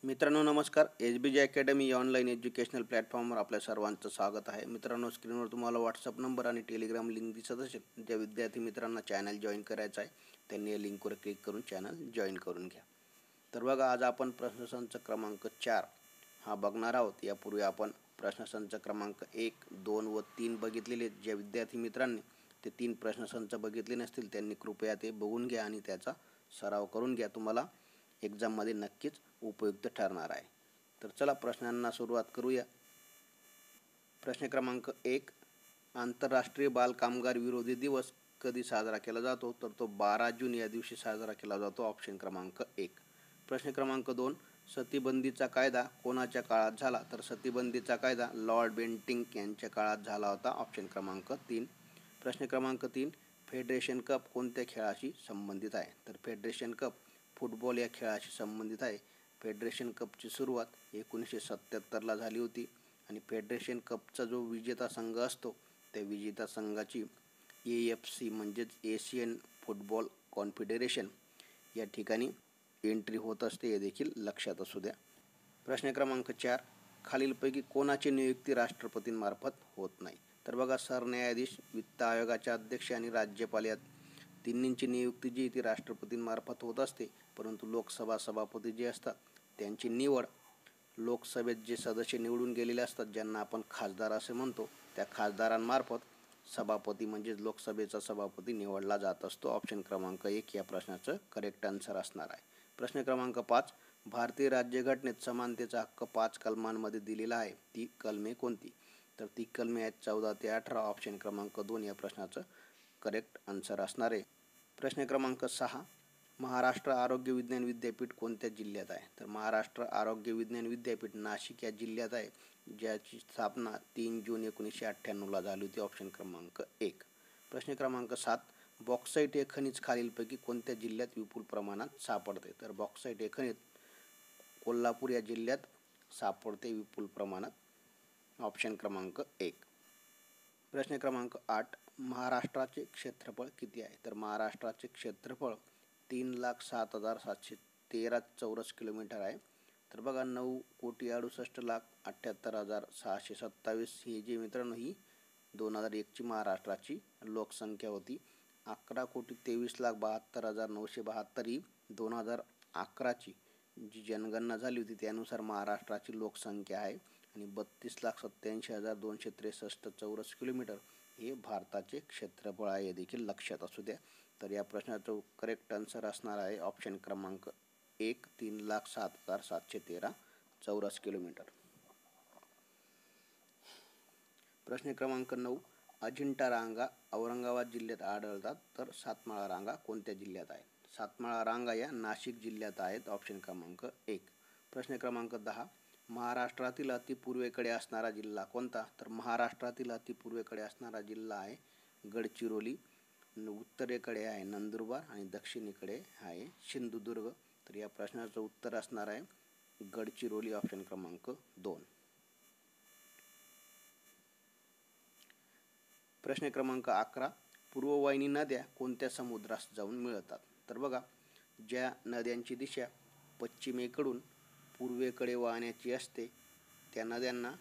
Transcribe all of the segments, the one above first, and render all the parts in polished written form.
मित्रांनो नमस्कार. HBJ academy online educational प्लॅटफॉर्मवर आपल्या सर्वांचं स्वागत आहे. मित्रांनो, स्क्रीनवर तुम्हाला व्हॉट्सअप नंबर आणि टेलिग्राम लिंक दिसत असेल. ज्या विद्यार्थी मित्रांना चॅनल जॉईन करायचं आहे त्यांनी या लिंकवर क्लिक करून चॅनल जॉईन करून घ्या. तर बघा, आज आपण प्रश्नसंच क्रमांक 4 हा बघणार आहोत. यापूर्वी आपण प्रश्नसंच क्रमांक 1, 2 व 3 बघितलेले. ज्या विद्यार्थी मित्रांनी ते 3 प्रश्नसंच बघितले नसतील त्यांनी कृपया ते बघून घ्या आणि त्याचा सराव करून घ्या. तुम्हाला एक्झाममध्ये नक्कीच उपयुक्त ठरणार आहे. तर चला प्रश्नांना सुरुवात करूया. प्रश्न क्रमांक 1, आंतरराष्ट्रीय बाल कामगार विरोधी दिवस कधी साजरा केला जातो? तर तो 12 जून या दिवशी साजरा केला जातो. ऑप्शन क्रमांक 1. प्रश्न क्रमांक 2, सतीबंदीचा कायदा कोणाच्या काळात झाला? तर सतीबंदीचा कायदा लॉर्ड बेंटिंक यांच्या काळात झाला होता. ऑप्शन क्रमांक 3. प्रश्न क्रमांक 3, फेडरेशन कप कोणत्या खेळाशी संबंधित आहे? तर फेडरेशन कप फुटबॉल या खेळाशी संबंधित आहे. फेडरेशन कपची सुरुवात 1977ला झाली होती आणि फेडरेशन कपचा जो विजेता संघ असतो त्या विजेता संघाची AFC म्हणजेच एशियन फुटबॉल कॉन्फेडरेशन या ठिकाणी एंट्री होत असते, हे देखील लक्षात असू द्या. प्रश्न क्रमांक 4, खालीलपैकी कोणाची नियुक्ती राष्ट्रपतींमार्फत होत नाही? तर बघा, सरन्यायाधीश, वित्त आयोगाचे अध्यक्ष आणि राज्यपाल या तिन्हींची नियुक्ती जी ती राष्ट्रपतींमार्फत होत असते. परंतु लोकसभा सभापती जे असतात त्यांची निवड लोकसभेत जे सदस्य निवडून गेलेले असतात ज्यांना आपण खासदार असे म्हणतो त्या खासदारांमार्फत सभापती म्हणजेच लोकसभेचा सभापती निवडला जात असतो. ऑप्शन क्रमांक 1 या प्रश्नाचं करेक्ट आन्सर असणार आहे. प्रश्न क्रमांक 5, भारतीय राज्यघटनेत समानतेचा हक्क 5 कलमांमध्ये दिलेला आहे. ती कलमे कोणती? तर ती कलमे आहेत 14 ते 18. ऑप्शन क्रमांक 2 या प्रश्नाचं करेक्ट आन्सर असणार आहे. प्रश्न क्रमांक 6, महाराष्ट्र आरोग्य विज्ञान विद्यापीठ कोणत्या जिल्ह्यात आहे? तर महाराष्ट्र आरोग्य विज्ञान विद्यापीठ नाशिक या जिल्ह्यात आहे, ज्याची स्थापना 3 जून 1998ला झाली होती. ऑप्शन क्रमांक 1. प्रश्न क्रमांक 7, बॉक्साईट हे खनिज खालीलपैकी कोणत्या जिल्ह्यात विपुल प्रमाणात सापडते? तर बॉक्साईट हे खनिज कोल्हापूर या जिल्ह्यात सापडते विपुल प्रमाणात. ऑप्शन क्रमांक 1. प्रश्न क्रमांक 8, महाराष्ट्राचे क्षेत्रफळ किती आहे? तर महाराष्ट्राचे क्षेत्रफळ 3,07,713 चौरस किलोमीटर आहे. तर बघा, 9,68,78,627 ही जी मित्रांनो ही 2001ची महाराष्ट्राची लोकसंख्या होती. 11,23,72,972 ही 2011ची जी जनगणना झाली होती त्यानुसार महाराष्ट्राची लोकसंख्या आहे आणि 32,87,263 चौरस किलोमीटर हे भारताचे क्षेत्रफळ आहे, हे देखील लक्षात असू द्या. तर या प्रश्नाचं करेक्ट आन्सर असणार आहे ऑप्शन क्रमांक 1, 3,07,713 चौरस किलोमीटर. प्रश्न क्रमांक 9, अजिंठा रांगा औरंगाबाद जिल्ह्यात आढळतात, तर सातमाळा रांगा कोणत्या जिल्ह्यात आहेत? सातमाळा रांगा या नाशिक जिल्ह्यात आहेत. ऑप्शन क्रमांक 1. प्रश्न क्रमांक 10, महाराष्ट्रातील अतिपूर्वेकडे असणारा जिल्हा कोणता? तर महाराष्ट्रातील अतिपूर्वेकडे असणारा जिल्हा आहे गडचिरोली, उत्तरेकडे आहे नंदुरबार आणि दक्षिणेकडे आहे सिंधुदुर्ग. तर या प्रश्नाचं उत्तर असणार आहे गडचिरोली. ऑप्शन क्रमांक 2. प्रश्न क्रमांक 11, पूर्ववाहिनी नद्या कोणत्या समुद्रास जाऊन मिळतात? तर बघा, ज्या नद्यांची दिशा पश्चिमेकडून पूर्वेकडे वाहण्याची असते त्या नद्यांना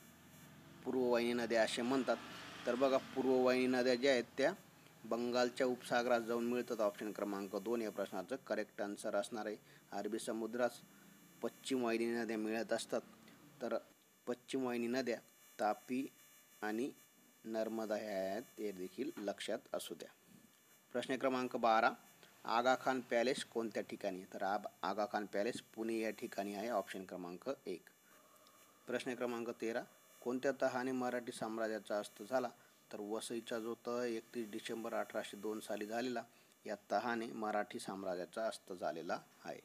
पूर्ववाहिनी नद्या असे म्हणतात. तर बघा, पूर्ववाहिनी नद्या ज्या आहेत त्या बंगालच्या उपसागरात जाऊन मिळतात. ऑप्शन क्रमांक 2 या प्रश्नाचं करेक्ट आन्सर असणार आहे. अरबी समुद्रास पश्चिम वाहिनी नद्या मिळत असतात. तर पश्चिम वाहिनी नद्या तापी आणि नर्मदा ह्या आहेत, ते देखील लक्षात असू द्या. प्रश्न क्रमांक 12, आगा खान पॅलेस कोणत्या ठिकाणी? तर आगा खान पॅलेस पुणे या ठिकाणी आहे. ऑप्शन क्रमांक 1. प्रश्न क्रमांक 13, कोणत्या तहाने मराठी साम्राज्याचा अस्त झाला? तर वसईचा जो तह 31 डिसेंबर 1802 साली झालेला, या तहाने मराठी साम्राज्याचा अस्त झालेला आहे.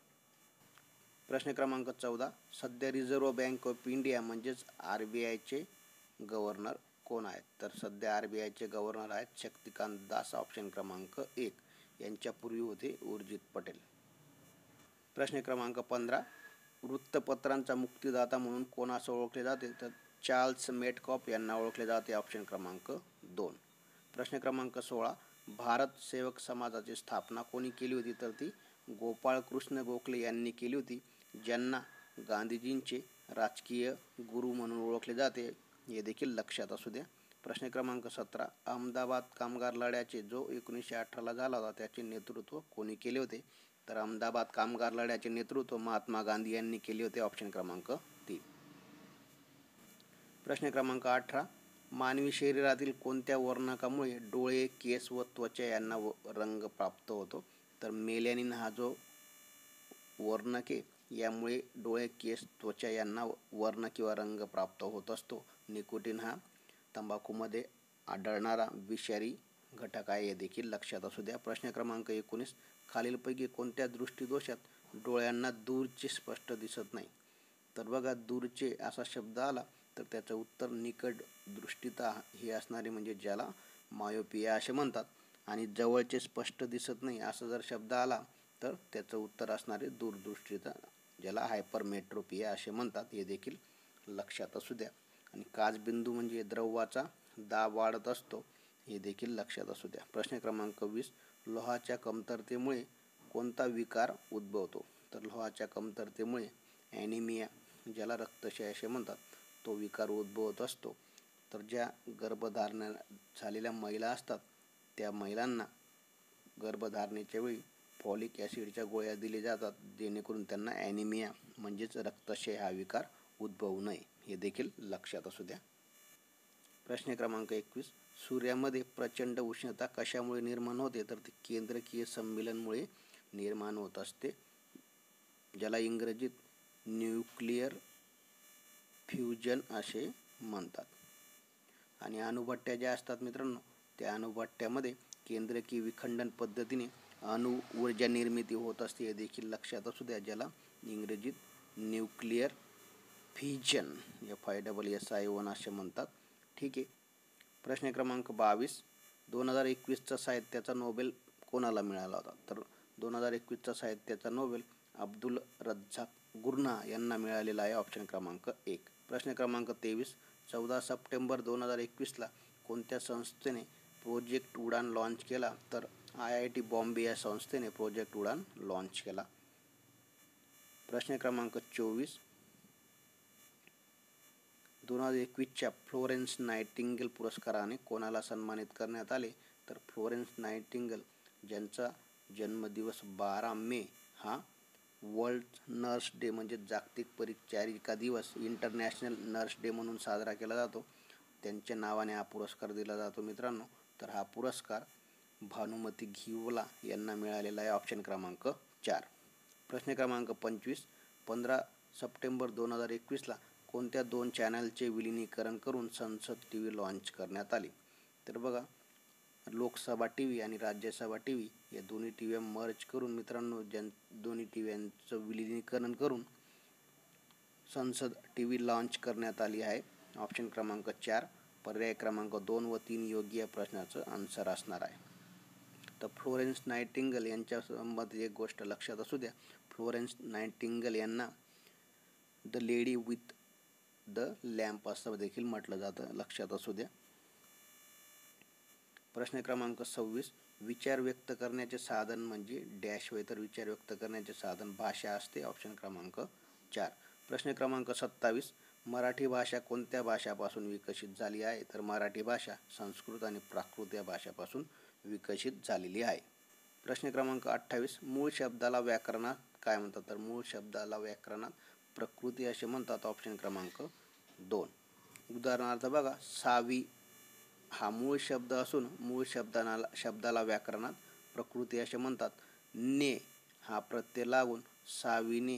प्रश्न क्रमांक 14, सध्या रिझर्व्ह बँक ऑफ इंडिया म्हणजेच RBIचे गव्हर्नर कोण आहेत? तर सध्या RBIचे गव्हर्नर आहेत शक्तिकांत दास. ऑप्शन क्रमांक 1. यांच्यापूर्वी होते उर्जित पटेल. प्रश्न क्रमांक 15, वृत्तपत्रांचा मुक्तिदाता म्हणून कोणास ओळखले जाते? तर चार्ल्स मेटकॉफ यांना ओळखले जाते. ऑप्शन क्रमांक 2. प्रश्न क्रमांक 16, भारत सेवक समाजाची स्थापना कोणी केली होती? तर ती गोपाळकृष्ण गोखले यांनी केली होती, ज्यांना गांधीजींचे राजकीय गुरु म्हणून ओळखले जाते, हे देखील लक्षात असू द्या. प्रश्न क्रमांक 17, अहमदाबाद कामगार लढ्याचे जो 1918ला झाला होता त्याचे नेतृत्व कोणी केले होते? तर अहमदाबाद कामगार लढ्याचे नेतृत्व महात्मा गांधी यांनी केले होते. ऑप्शन क्रमांक 3. प्रश्न क्रमांक 18, मानवी शरीरातील कोणत्या वर्णकामुळे डोळे, केस व त्वचा यांना रंग प्राप्त होतो? तर मेलॅनिन हा जो वर्णक आहे यामुळे डोळे, केस, त्वचा यांना वर्ण किंवा रंग प्राप्त होत असतो. निकोटीन हा तंबाखूमध्ये आढळणारा विषारी घटक आहे, हे देखील लक्षात असू द्या. प्रश्न क्रमांक 19, खालीलपैकी कोणत्या दृष्टिदोषात डोळ्यांना दूरचे स्पष्ट दिसत नाही? तर बघा, दूरचे असा शब्द आला तर त्याचं उत्तर निकट दृष्टिता हे असणारे, म्हणजे ज्याला मायोपिया असे म्हणतात. आणि जवळचे स्पष्ट दिसत नाही असा जर शब्द आला तर त्याचं उत्तर असणारे दूरदृष्टिता, ज्याला हायपरमेट्रोपिया असे म्हणतात, हे देखील लक्षात असू द्या. आणि काचबिंदू म्हणजे द्रवाचा दाब वाढत असतो, हे देखील लक्षात असू द्या. प्रश्न क्रमांक 20, लोहाच्या कमतरतेमुळे कोणता विकार उद्भवतो? तर लोहाच्या कमतरतेमुळे ॲनिमिया, ज्याला रक्तक्षय असे म्हणतात, तो विकार उद्भवत असतो. तर ज्या गर्भधारणा झालेल्या महिला असतात त्या महिलांना गर्भधारणेच्या वेळी फॉलिक ॲसिडच्या गोळ्या दिल्या जातात, जेणेकरून त्यांना ॲनिमिया म्हणजेच रक्तक्षय हा विकार उद्भवू नये, हे देखील लक्षात असू द्या. प्रश्न क्रमांक 21, सूर्यामध्ये प्रचंड उष्णता कशामुळे निर्माण होते? तर ते केंद्रकीय संमेलनमुळे निर्माण होत असते, ज्याला इंग्रजीत न्यूक्लिअर फ्युजन असे म्हणतात. आणि अणुभट्ट्या ज्या असतात मित्रांनो, त्या अणुभट्ट्यामध्ये केंद्रकीय विखंडन पद्धतीने अणु ऊर्जा निर्मिती होत असते, हे देखील लक्षात असू द्या, ज्याला इंग्रजीत न्यूक्लिअर फ्युजन FISSION असे म्हणतात. ठीक आहे. प्रश्न क्रमांक 22, 2021चा साहित्याचा नोबेल कोणाला मिळाला होता? तर 2021चा साहित्याचा नोबेल अब्दुल रज्जाक गुर्ना यांना मिळालेला आहे. ऑप्शन क्रमांक 1. प्रश्न क्रमांक 23, 14 सप्टेंबर 2021ला कोणत्या संस्थेने प्रोजेक्ट उडान लॉन्च केला? तर IIT बॉम्बे या संस्थेने प्रोजेक्ट उडान लॉन्च केला. प्रश्न क्रमांक 24, 2021च्या फ्लोरेन्स नायटिंगेल पुरस्काराने कोणाला सन्मानित करण्यात आले? तर फ्लोरेन्स नायटिंगेल, ज्यांचा जन्मदिवस 12 मे हा वर्ल्ड नर्स डे म्हणजे जागतिक परिचारिका दिवस, इंटरनॅशनल नर्स डे म्हणून साजरा केला जातो, त्यांच्या नावाने हा पुरस्कार दिला जातो मित्रांनो. तर हा पुरस्कार भानुमती घिवला यांना मिळालेला आहे. ऑप्शन क्रमांक 4. प्रश्न क्रमांक 25, 15 सप्टेंबर 2021ला कोणत्या 2 चॅनलचे विलिनीकरण करून संसद TV लॉन्च करण्यात आली? तर बघा, लोकसभा TV आणि राज्यसभा TV या दोन्ही TV मर्ज करून मित्रांनो, दोन्ही TVचं विलिनीकरण करून संसद TV लॉन्च करण्यात आली आहे. ऑप्शन क्रमांक 4, पर्याय क्रमांक 2 व 3 योग्य या प्रश्नाचं आन्सर असणार आहे. तर फ्लोरेन्स नायटिंगेल यांच्या संबंधित एक गोष्ट लक्षात असू द्या, फ्लोरेन्स नायटिंगेल यांना the lady with the lamp असं देखील म्हटलं जातं, लक्षात असू द्या. प्रश्न क्रमांक 26, विचार व्यक्त करण्याचे साधन म्हणजे डॅश होय? तर विचार व्यक्त करण्याचे साधन भाषा असते. ऑप्शन क्रमांक 4. प्रश्न क्रमांक 27, मराठी भाषा कोणत्या भाषापासून विकसित झाली आहे? तर मराठी भाषा संस्कृत आणि प्राकृत या भाषापासून विकसित झालेली आहे. प्रश्न क्रमांक 28, मूळ शब्दाला व्याकरणात काय म्हणतात? तर मूळ शब्दाला व्याकरणात प्रकृती असे म्हणतात. ऑप्शन क्रमांक 2. उदाहरणार्थ बघा, सावी हा मूळ शब्द असून मूळ शब्दाला व्याकरणात प्रकृती असे म्हणतात. ने हा प्रत्यय लागून सावीने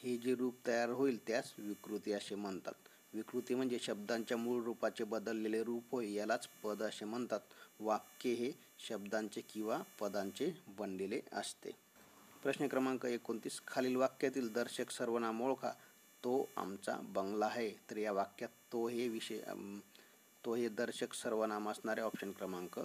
हे जे रूप तयार होईल त्यास विकृती असे म्हणतात. विकृती म्हणजे शब्दांच्या मूळ रूपाचे बदललेले रूप होय, यालाच पद असे म्हणतात. वाक्य हे शब्दांचे किंवा पदांचे बनलेले असते. प्रश्न क्रमांक 29, खालील वाक्यातील दर्शक सर्वनाम ओळखा. तो आमचा बंगला आहे. तर या वाक्यात तो हे दर्शक सर्वनाम असणारे. ऑप्शन क्रमांक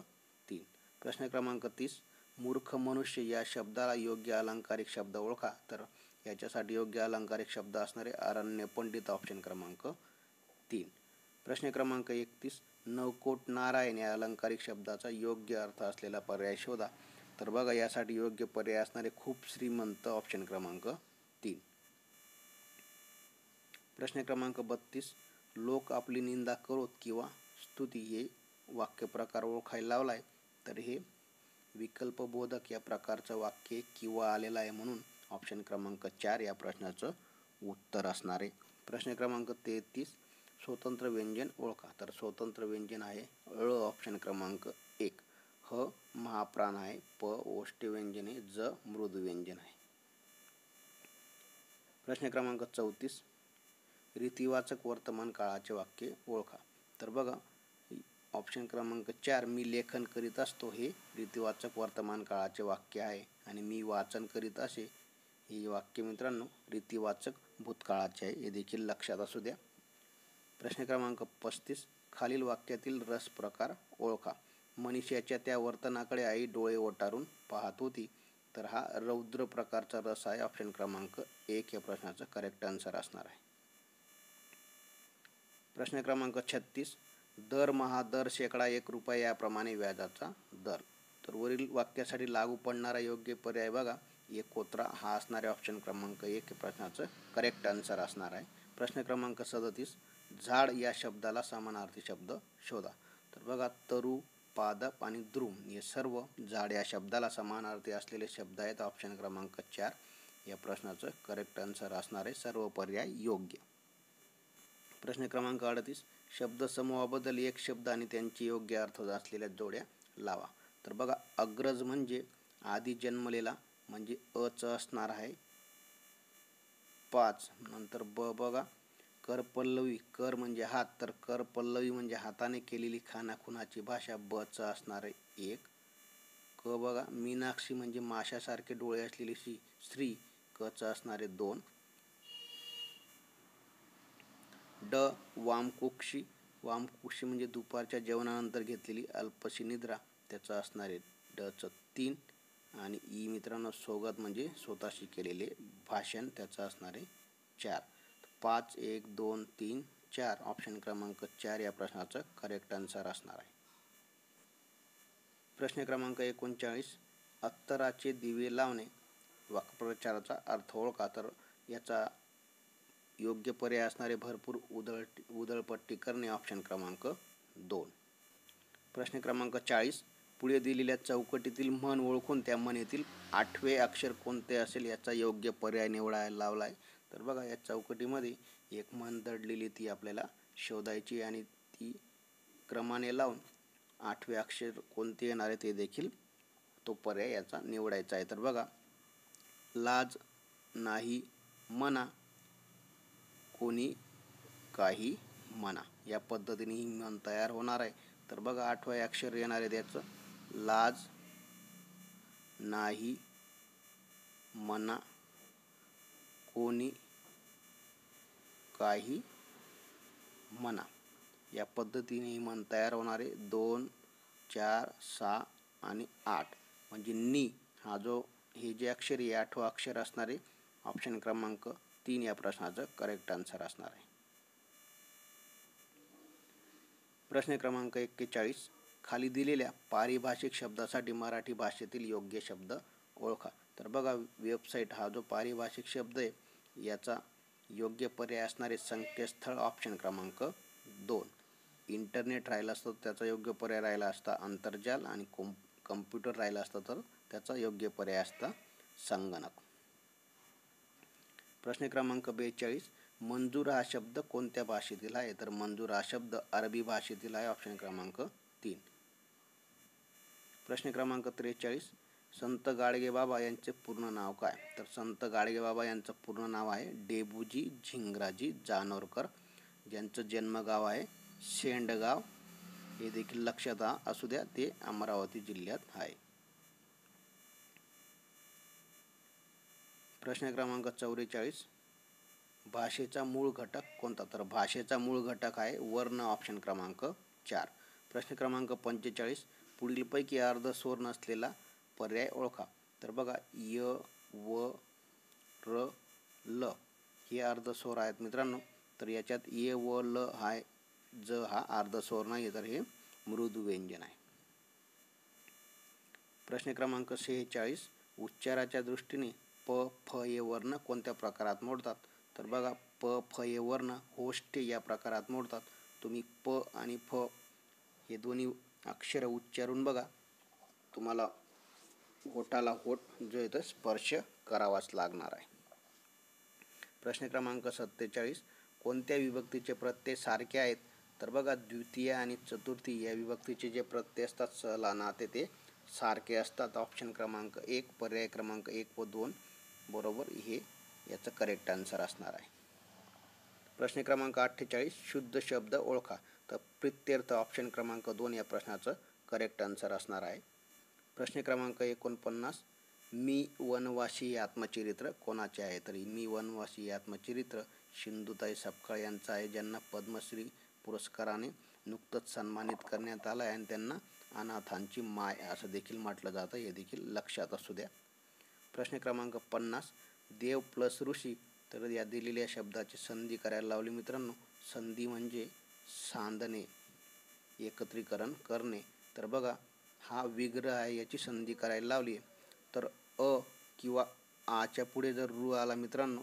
3. प्रश्न क्रमांक 30, मूर्ख मनुष्य या शब्दाला योग्य अलंकारिक शब्द ओळखा. तर याच्यासाठी योग्य अलंकारिक शब्द असणारे अरण्य पंडित. ऑप्शन क्रमांक 3. प्रश्न क्रमांक 31, नवकोट नारायण या अलंकारिक शब्दाचा योग्य अर्थ असलेला पर्याय शोधा. तर बघा, यासाठी योग्य पर्याय असणारे खूप श्रीमंत. ऑप्शन क्रमांक 3. प्रश्न क्रमांक 32, लोक आपली निंदा करोत किंवा स्तुती हे वाक्यप्रकार ओळखायला लावलाय, तर हे विकल्पबोधक या प्रकारचं वाक्य किंवा आलेलं आहे, म्हणून ऑप्शन क्रमांक 4 या प्रश्नाचं उत्तर असणार आहे. प्रश्न क्रमांक 33, स्वतंत्र व्यंजन ओळखा, तर स्वतंत्र व्यंजन आहे ऑप्शन क्रमांक 1. ह महाप्राण आहे, प ओष्ठी व्यंजन आहे, ज मृदू व्यंजन आहे. प्रश्न क्रमांक 34, रीतिवाचक वर्तमान काळाचे वाक्य ओळखा, तर बघा ऑप्शन क्रमांक 4 मी लेखन करीत असतो हे रीतिवाचक वर्तमान काळाचे वाक्य आहे, आणि मी वाचन करीत असे हे वाक्य मित्रांनो रीतिवाचक भूतकाळाचे आहे, हे देखील लक्षात असू द्या. प्रश्न क्रमांक 35, खालील वाक्यातील रस प्रकार ओळखा. मनीषाच्या त्या वर्तनाकडे आई डोळे ओटारून पाहत होती, तर हा रौद्र प्रकारचा रस आहे, ऑप्शन क्रमांक 1 या प्रश्नाचं करेक्ट आन्सर असणार आहे. प्रश्न क्रमांक 36, दरमहा दर शेकडा 1 रुपया याप्रमाणे व्याजाचा दर, तर वरील वाक्यासाठी लागू पडणारा योग्य पर्याय बघा एकोत्रा हा असणारे ऑप्शन क्रमांक 1 प्रश्नाचं करेक्ट आन्सर असणार आहे. प्रश्न क्रमांक 37, झाड या शब्दाला समानार्थी शब्द शोधा, तर बघा तरु, पादप आणि द्रुम हे सर्व झाड या शब्दाला समानार्थी असलेले शब्द आहेत, ऑप्शन क्रमांक 4 या प्रश्नाचं करेक्ट आन्सर असणार आहे, सर्व पर्याय योग्य. प्रश्न क्रमांक 38, शब्दसमूहाबद्दल एक शब्द आणि त्यांची योग्य अर्थ असलेल्या जोड्या लावा, तर बघा अग्रज म्हणजे आधी जन्मलेला म्हणजे अच असणार आहे 5. नंतर ब बघा कर पल्लवी, कर म्हणजे हात, तर कर पल्लवी म्हणजे हाताने केलेली खानाखुनाची भाषा, बच असणार आहे 1. क बघा मीनाक्षी म्हणजे माशासारखे डोळे असलेली स्त्री, कच असणारे 2. ड वामकुक्षी, वामकुक्षी म्हणजे दुपारच्या जेवणानंतर घेतलेली अल्पशी निद्रा, त्याचं असणारे डचं 3. आणि ई मित्रांनो सोगत म्हणजे स्वतःशी केलेले भाषण, त्याचं असणारे 4. 5, 1, 2, 3, 4 ऑप्शन क्रमांक 4 या प्रश्नाचं करेक्ट आन्सर असणार आहे. प्रश्न क्रमांक 39, अत्तराचे दिवे लावणे वाक्प्रचाराचा अर्थ ओळखा, तर याचा योग्य पर्याय असणारे भरपूर उधळपट्टी करणे, ऑप्शन क्रमांक 2. प्रश्न क्रमांक 40, पुढे दिलेल्या चौकटीतील म्हण ओळखून त्या म्हणीतील 8वे अक्षर कोणते असेल याचा योग्य पर्याय निवडायला लावला आहे, तर बघा या चौकटीमध्ये एक म्हण दडलेली ती आपल्याला शोधायची आणि ती क्रमाने लावून 8वे अक्षर कोणते येणार आहे ते देखील तो पर्याय याचा निवडायचा आहे. तर बघा लाज नाही म्हणा कोणी काही म्हणा या पद्धतीने ही म्हण तयार होणार आहे. तर बघा 8वे अक्षर येणार आहे त्याचं लाज नाही म्हणा कोणी काही म्हणा या पद्धतीने ही म्हण तयार होणार आहे. 2, 4, 6 आणि 8 म्हणजे नी हा जो हे जे अक्षर आहे 8वं अक्षर असणार आहे, ऑप्शन क्रमांक 3 या प्रश्नाचं करेक्ट आन्सर असणार आहे. प्रश्न क्रमांक 41, खाली दिलेल्या पारिभाषिक शब्दासाठी मराठी भाषेतील योग्य शब्द ओळखा, तर बघा वेबसाईट हा जो पारिभाषिक शब्द आहे याचा योग्य पर्याय असणारे संकेतस्थळ, ऑप्शन क्रमांक 2. इंटरनेट राहिला असतं त्याचा योग्य पर्याय राहिला असता आंतरजाल, आणि कम्प्युटर राहिला असता तर त्याचा योग्य पर्याय असता संगणक. प्रश्न क्रमांक 42, मंजूर हा शब्द कोणत्या भाषेतील आहे, तर मंजूर हा शब्द अरबी भाषेतील आहे, ऑप्शन क्रमांक 3. प्रश्न क्रमांक 43, संत गाडगेबाबा यांचे पूर्ण नाव काय, तर संत गाडगेबाबा यांचं पूर्ण नाव आहे डेबूजी झिंगराजी जानोरकर, ज्यांचं जन्मगाव आहे शेंडगाव, हे देखील लक्षात असू द्या ते अमरावती जिल्ह्यात आहे. प्रश्न क्रमांक 44, भाषेचा मूळ घटक कोणता, तर भाषेचा मूळ घटक आहे वर्ण, ऑप्शन क्रमांक 4. प्रश्न क्रमांक 45, पुढीलपैकी अर्धस्वर नसलेला पर्याय ओळखा, तर बघा य, व, र, ल हे अर्धस्वर आहेत मित्रांनो, तर याच्यात ये व ल हा ज हा अर्धस्वर नाही, तर हे मृदू व्यंजन आहे. प्रश्न क्रमांक 46, उच्चाराच्या दृष्टीने प, फ हे वर्ण कोणत्या प्रकारात मोडतात, तर बघा प फ हे वर्ण होष्ट या प्रकारात मोडतात. तुम्ही प आणि फ हे दोन्ही अक्षर उच्चारून बघा, तुम्हाला होठाला होठ जो आहे तो स्पर्श करावाच लागणार आहे. प्रश्न क्रमांक 47, कोणत्या विभक्तीचे प्रत्यय सारखे आहेत? तर बघा, द्वितीय आणि चतुर्थी या विभक्तीचे जे प्रत्यय असतात सला नाते ते सारखे असतात. ऑप्शन क्रमांक 1 पर्याय क्रमांक 1 व 2 बरोबर हे याचं करेक्ट आन्सर असणार आहे. प्रश्न क्रमांक 48, शुद्ध शब्द ओळखा. तर प्रित्यर्थ ऑप्शन क्रमांक 2 या प्रश्नाचं करेक्ट आन्सर असणार आहे. प्रश्न क्रमांक 49, मी वनवासी हे आत्मचरित्र कोणाचे आहे? तर मी वनवासी हे आत्मचरित्र सिंधुताई सपकाळ यांचं आहे, ज्यांना पद्मश्री पुरस्काराने नुकतंच सन्मानित करण्यात आलं आहे आणि त्यांना अनाथांची माय असं देखील म्हटलं जातं, हे देखील लक्षात असू द्या. प्रश्न क्रमांक 50, देव प्लस ऋषी. तर या दिलेल्या शब्दाची संधी करायला लावली मित्रांनो. संधी म्हणजे सांधणे, एकत्रीकरण करणे. तर बघा, हा विग्रह आहे, याची संधी करायला लावली आहे. तर अ किंवा आच्या पुढे जर रू आला मित्रांनो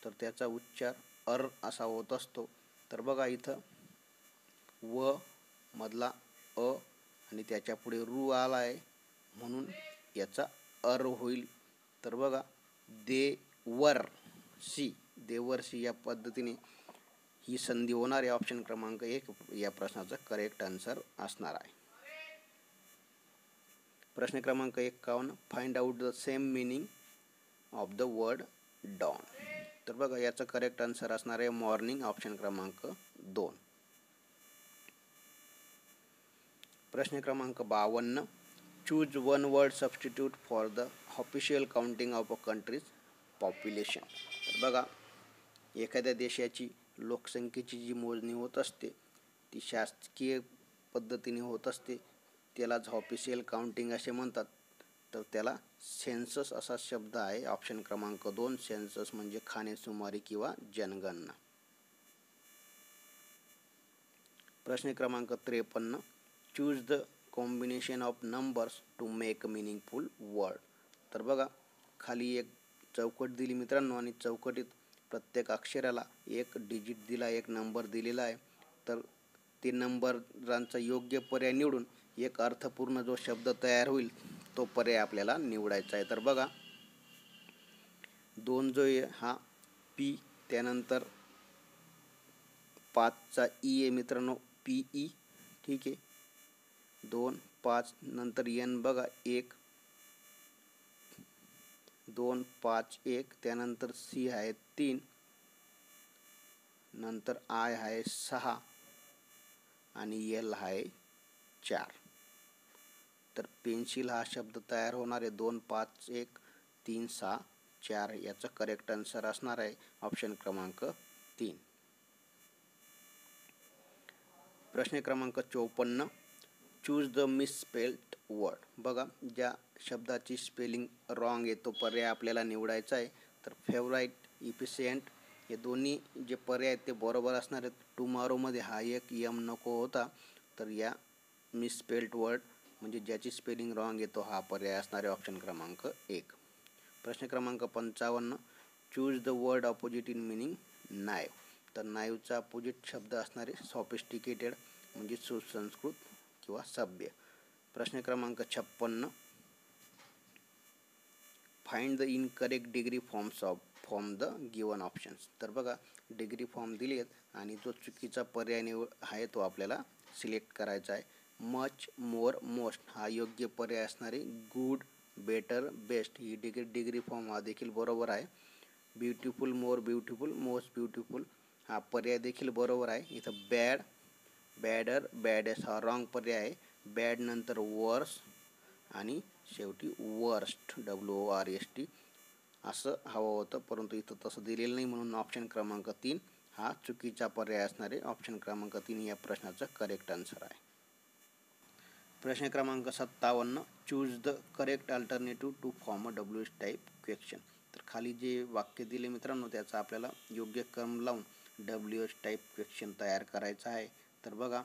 तर त्याचा उच्चार अर असा होत असतो. तर बघा, इथं व मधला अ आणि त्याच्या पुढे रू आला आहे म्हणून याचा अर होईल. तर बघा, देवर्षी, देवर्षी या पद्धतीने ही संधी होणार आहे. ऑप्शन क्रमांक 1 या प्रश्नाचा करेक्ट आन्सर असणार आहे. प्रश्न क्रमांक 51, find out the same meaning of the word don. तर बघा, याचं करेक्ट आन्सर असणार आहे मॉर्निंग, ऑप्शन क्रमांक 2. प्रश्न क्रमांक 52, choose one word substitute for the official counting of a countries population. तर बघा, एखाद्या देशाची लोकसंख्येची जी मोजणी होत असते ती शासकीय पद्धतीने होत असते, त्यालाच ऑफिशियल काउंटिंग असे म्हणतात. तर त्याला सेन्सस असा शब्द आहे. ऑप्शन क्रमांक 2 सेन्सस म्हणजे खाणेसुमारी किंवा जनगणना. प्रश्न क्रमांक 53, choose the combination of numbers to make meaningful word. तर बघा, खाली एक चौकट दिली मित्रांनो आणि चौकटीत प्रत्येक अक्षराला एक डिजिट दिला, एक नंबर दिलेला आहे. तर ते नंबरांचा योग्य पर्याय निवडून एक अर्थपूर्ण जो शब्द तयार होईल तो पर्याय आपल्याला निवडायचा आहे. तर बघा, 2 जो आहे हा पी, त्यानंतर 5चा ई आहे मित्रांनो, पी ई. ठीक आहे, 2 5 नंतर एन बघा 1 2 5 1, त्यानंतर सी आहे 3, नंतर आय आहे 6 आणि एल आहे 4. तर पेन्सिल हा शब्द तयार होणार आहे 2 5 1 3 6 4. याचं करेक्ट आन्सर असणार आहे ऑप्शन क्रमांक 3. प्रश्न क्रमांक 54, चूज द मिसस्पेल्ड वर्ड. बघा, ज्या शब्दाची स्पेलिंग रॉंग आहे तो पर्याय आपल्याला निवडायचा आहे. तर फेवराईट, इफिशियंट हे दोन्ही जे पर्याय आहेत ते बरोबर असणार आहेत. टुमॉरोमध्ये हा एक यम नको होता. तर या मिसस्पेल्ड वर्ड म्हणजे ज्याची स्पेलिंग रॉंग आहे तो हा पर्याय असणार आहे ऑप्शन क्रमांक 1. प्रश्न क्रमांक 55, choose the word opposite in meaning naive. तर नाईवचा अपोजिट शब्द असणारे सॉफिस्टिकेटेड म्हणजे सुसंस्कृत किंवा सभ्य. प्रश्न क्रमांक 56, find the incorrect degree forms from the given options. तर बघा, डिग्री फॉर्म दिले आहेत आणि जो चुकीचा पर्याय आहे तो आपल्याला सिलेक्ट करायचा आहे. मच, मोर, मोस्ट हा योग्य पर्याय असणारे गुड, बेटर, बेस्ट ही डिग्री फॉर्म हा देखील बरोबर आहे. ब्युटिफुल, मोर ब्युटिफुल, मोस्ट ब्युटिफुल हा पर्याय देखील बरोबर आहे. इथं बॅड, बॅडर, बॅडेस्ट हा रॉंग पर्याय आहे. बॅड नंतर वर्स आणि शेवटी वर्स्ट, WORST असं हवं होतं, परंतु इथं तसं दिलेलं नाही म्हणून ऑप्शन क्रमांक 3 हा चुकीचा पर्याय असणार आहे. ऑप्शन क्रमांक 3 या प्रश्नाचं करेक्ट आन्सर आहे. प्रश्न क्रमांक 57, choose the correct alternative to form a WH type question. तर खाली जे वाक्य दिले मित्रांनो त्याचा आपल्याला योग्य क्रम लावून WH टाईप क्वेश्चन तयार करायचा आहे. तर बघा,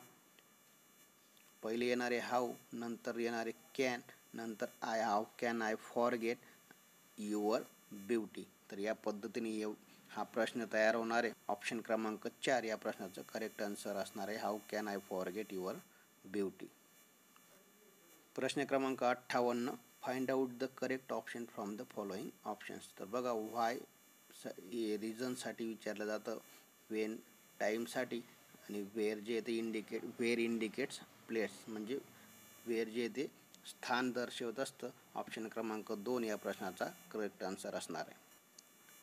पहिले येणारे हाऊ, नंतर येणारे कॅन, नंतर how can I forget your beauty. तर या पद्धतीने हा प्रश्न तयार होणार आहे. ऑप्शन क्रमांक 4 या प्रश्नाचं करेक्ट आन्सर असणार आहे. How can I forget your beauty. प्रश्न क्रमांक 58, find out the correct option from the following options. तर बघा व्हाय रिझनसाठी विचारलं जातं, वेन टाईमसाठी, आणि वेअर जे येते वेअर इंडिकेट्स प्लेस म्हणजे वेअर जे येते स्थान दर्शवत असतं. ऑप्शन क्रमांक 2 या प्रश्नाचा करेक्ट आन्सर असणार आहे.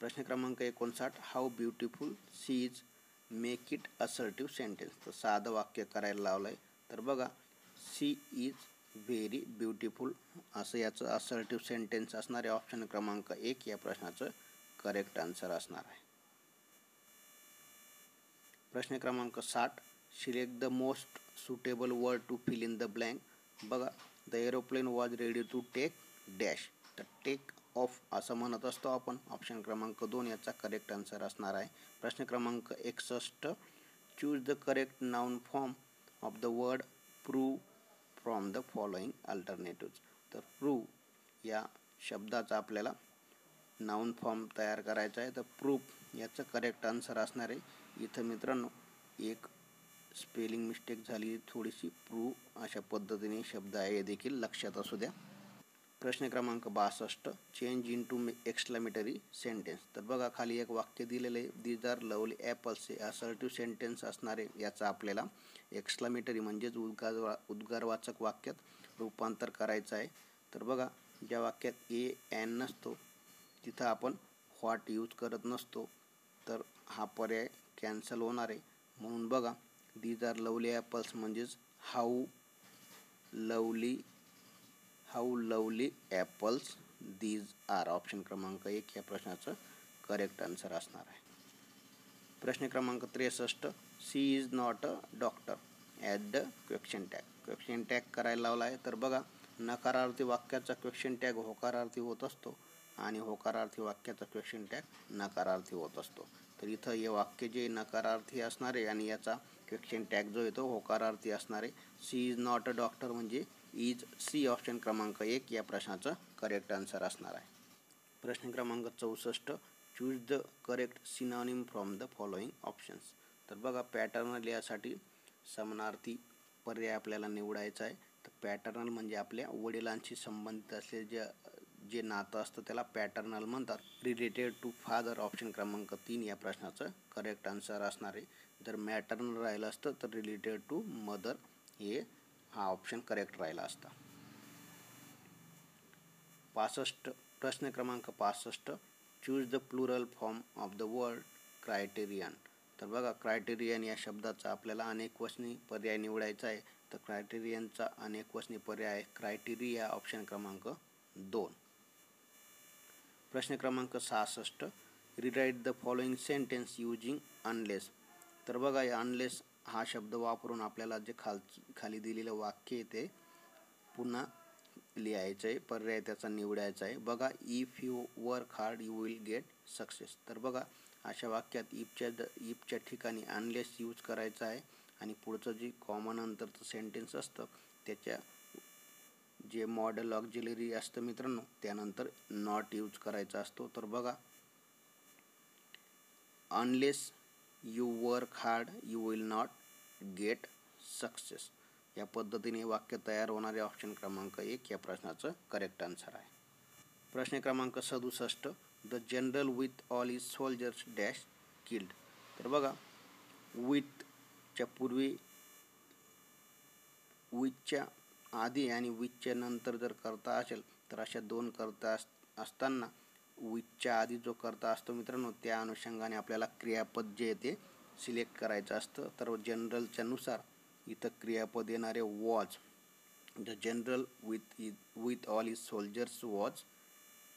प्रश्न क्रमांक 59, how beautiful she is make it assertive sentence. तर साधं वाक्य करायला लावलं आहे. तर बघा सी इज व्हेरी ब्युटिफुल असं याचं असर्टिव्ह सेंटेन्स असणार आहे. ऑप्शन क्रमांक 1 या प्रश्नाचं करेक्ट आन्सर असणार आहे. प्रश्न क्रमांक 60, select the most suitable word to fill in the blank. बघा the aeroplane was ready to take dash. तर टेक ऑफ असं म्हणत असतो आपण. ऑप्शन क्रमांक 2 याचा करेक्ट आन्सर असणार आहे. प्रश्न क्रमांक 61, choose the correct noun form of the word prove from the following alternatives. तर प्रूव्ह या शब्दाचा आपल्याला नाउन फॉर्म तयार करायचा आहे. तर प्रूफ याचं करेक्ट आन्सर असणार आहे. इथं मित्रांनो एक स्पेलिंग मिस्टेक झाली थोडीशी. प्रूव्ह अशा पद्धतीने शब्द आहे, हे देखील लक्षात असू द्या. प्रश्न क्रमांक 62, change into exclamatory sentence. तर बघा खाली एक वाक्य दिलेलं आहे, दीज आर लवली ॲपल्स. हे असर्टिव्ह सेंटेन्स असणार आहे. याचं आपल्याला एक्सक्लेमेटरी म्हणजेच उद्गारवाचक वाक्यात रूपांतर करायचं आहे. तर बघा ज्या वाक्यात ए एन नसतो तिथं आपण व्हॉट यूज करत नसतो, तर हा पर्याय कॅन्सल होणार आहे. म्हणून बघा दीज आर लवली ॲपल्स म्हणजेच how lovely apples these are. Option क्रमांक 1 या प्रश्नाचं करेक्ट आन्सर असणार आहे. प्रश्न क्रमांक 63, she is not a doctor at the question tag. Question tag करायला लावला आहे. तर बघा नकारार्थी वाक्याचा क्वेश्चन टॅग होकारार्थी होत असतो आणि होकारार्थी वाक्याचा क्वेश्चन टॅग नकारार्थी होत असतो. तर इथं हे वाक्य जे नकारार्थी असणार आहे आणि याचा क्वेश्चन टॅग जो आहे तो होकारार्थी असणार आहे. She is not a doctor म्हणजे इज सी. ऑप्शन क्रमांक 1 या प्रश्नाचं करेक्ट आन्सर असणार आहे. प्रश्न क्रमांक 64, choose the correct synonym from the following options. तर बघा पॅटर्नल यासाठी समानार्थी पर्याय आपल्याला निवडायचा आहे. तर पॅटर्नल म्हणजे आपल्या वडिलांशी संबंधित असलेले जे नातं असतं त्याला पॅटर्नल म्हणतात. Related to father. ऑप्शन क्रमांक 3 या प्रश्नाचं करेक्ट आन्सर असणार आहे. जर मॅटर्नल राहिलं असतं तर रिलेटेड टू मदर हे हा ऑप्शन करेक्ट राहिला असता. 65, प्रश्न क्रमांक 65, choose the plural form of the word criterion. तर बघा क्रायटेरियन या शब्दाचा आपल्याला अनेकवचनी पर्याय निवडायचा आहे. तर क्रायटेरियनचा अनेकवचनी पर्याय आहे क्रायटेरिया. ऑप्शन क्रमांक 2. प्रश्न क्रमांक 66, rewrite the following sentence using unless. तर बघा या अनलेस हा शब्द वापरून आपल्याला जे खाली दिलेलं वाक्य आहे ते पुन्हा लिहायचं आहे. पर्याय त्याचा निवडायचा आहे. बघा if you work hard you will get success. तर बघा अशा वाक्यात इफच्या ठिकाणी अनलेस यूज करायचा आहे आणि पुढचं जे कॉमन नंतरचं सेंटेन्स असतं त्याच्या जे मॉडेल ऑक्झिलरी असतं मित्रांनो त्यानंतर नॉट यूज करायचा असतो. तर बघा unless you work hard you will not get success या पद्धतीने वाक्य तयार होणारे. ऑप्शन क्रमांक 1 या प्रश्नाचं करेक्ट आन्सर आहे. प्रश्न क्रमांक 67, the general with all is soldiers dash killed. तर बघा विथच्या पूर्वी विथच्या आधी आणि विथच्या नंतर जर करता असेल तर अशा दोन करता असताना विथच्या आधी जो करता असतो मित्रांनो त्या अनुषंगाने आपल्याला क्रियापद जे आहे ते सिलेक्ट करायचं असतं. तर जनरलच्या नुसार इथं क्रियापद येणारे was. The general with all is soldiers was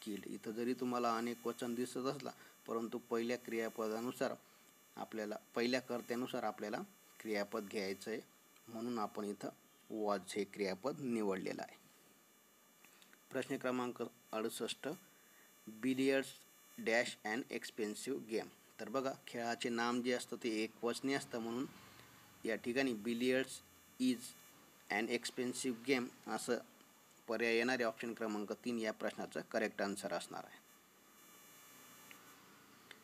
killed. इथं जरी तुम्हाला अनेक वचन दिसत असला परंतु पहिल्या क्रियापदानुसार आपल्याला पहिल्या कर्त्यानुसार आपल्याला क्रियापद घ्यायचं आहे म्हणून आपण इथं वॉज हे क्रियापद निवडलेलं आहे. प्रश्न क्रमांक 68, billiards dash and expensive game. तर बघा खेळाचे नाम जे असतं ते एकवचनी असतं म्हणून या ठिकाणी billiards is and expensive game असं पर्याय येणारे. ऑप्शन क्रमांक 3 या प्रश्नाचं करेक्ट आन्सर असणार आहे.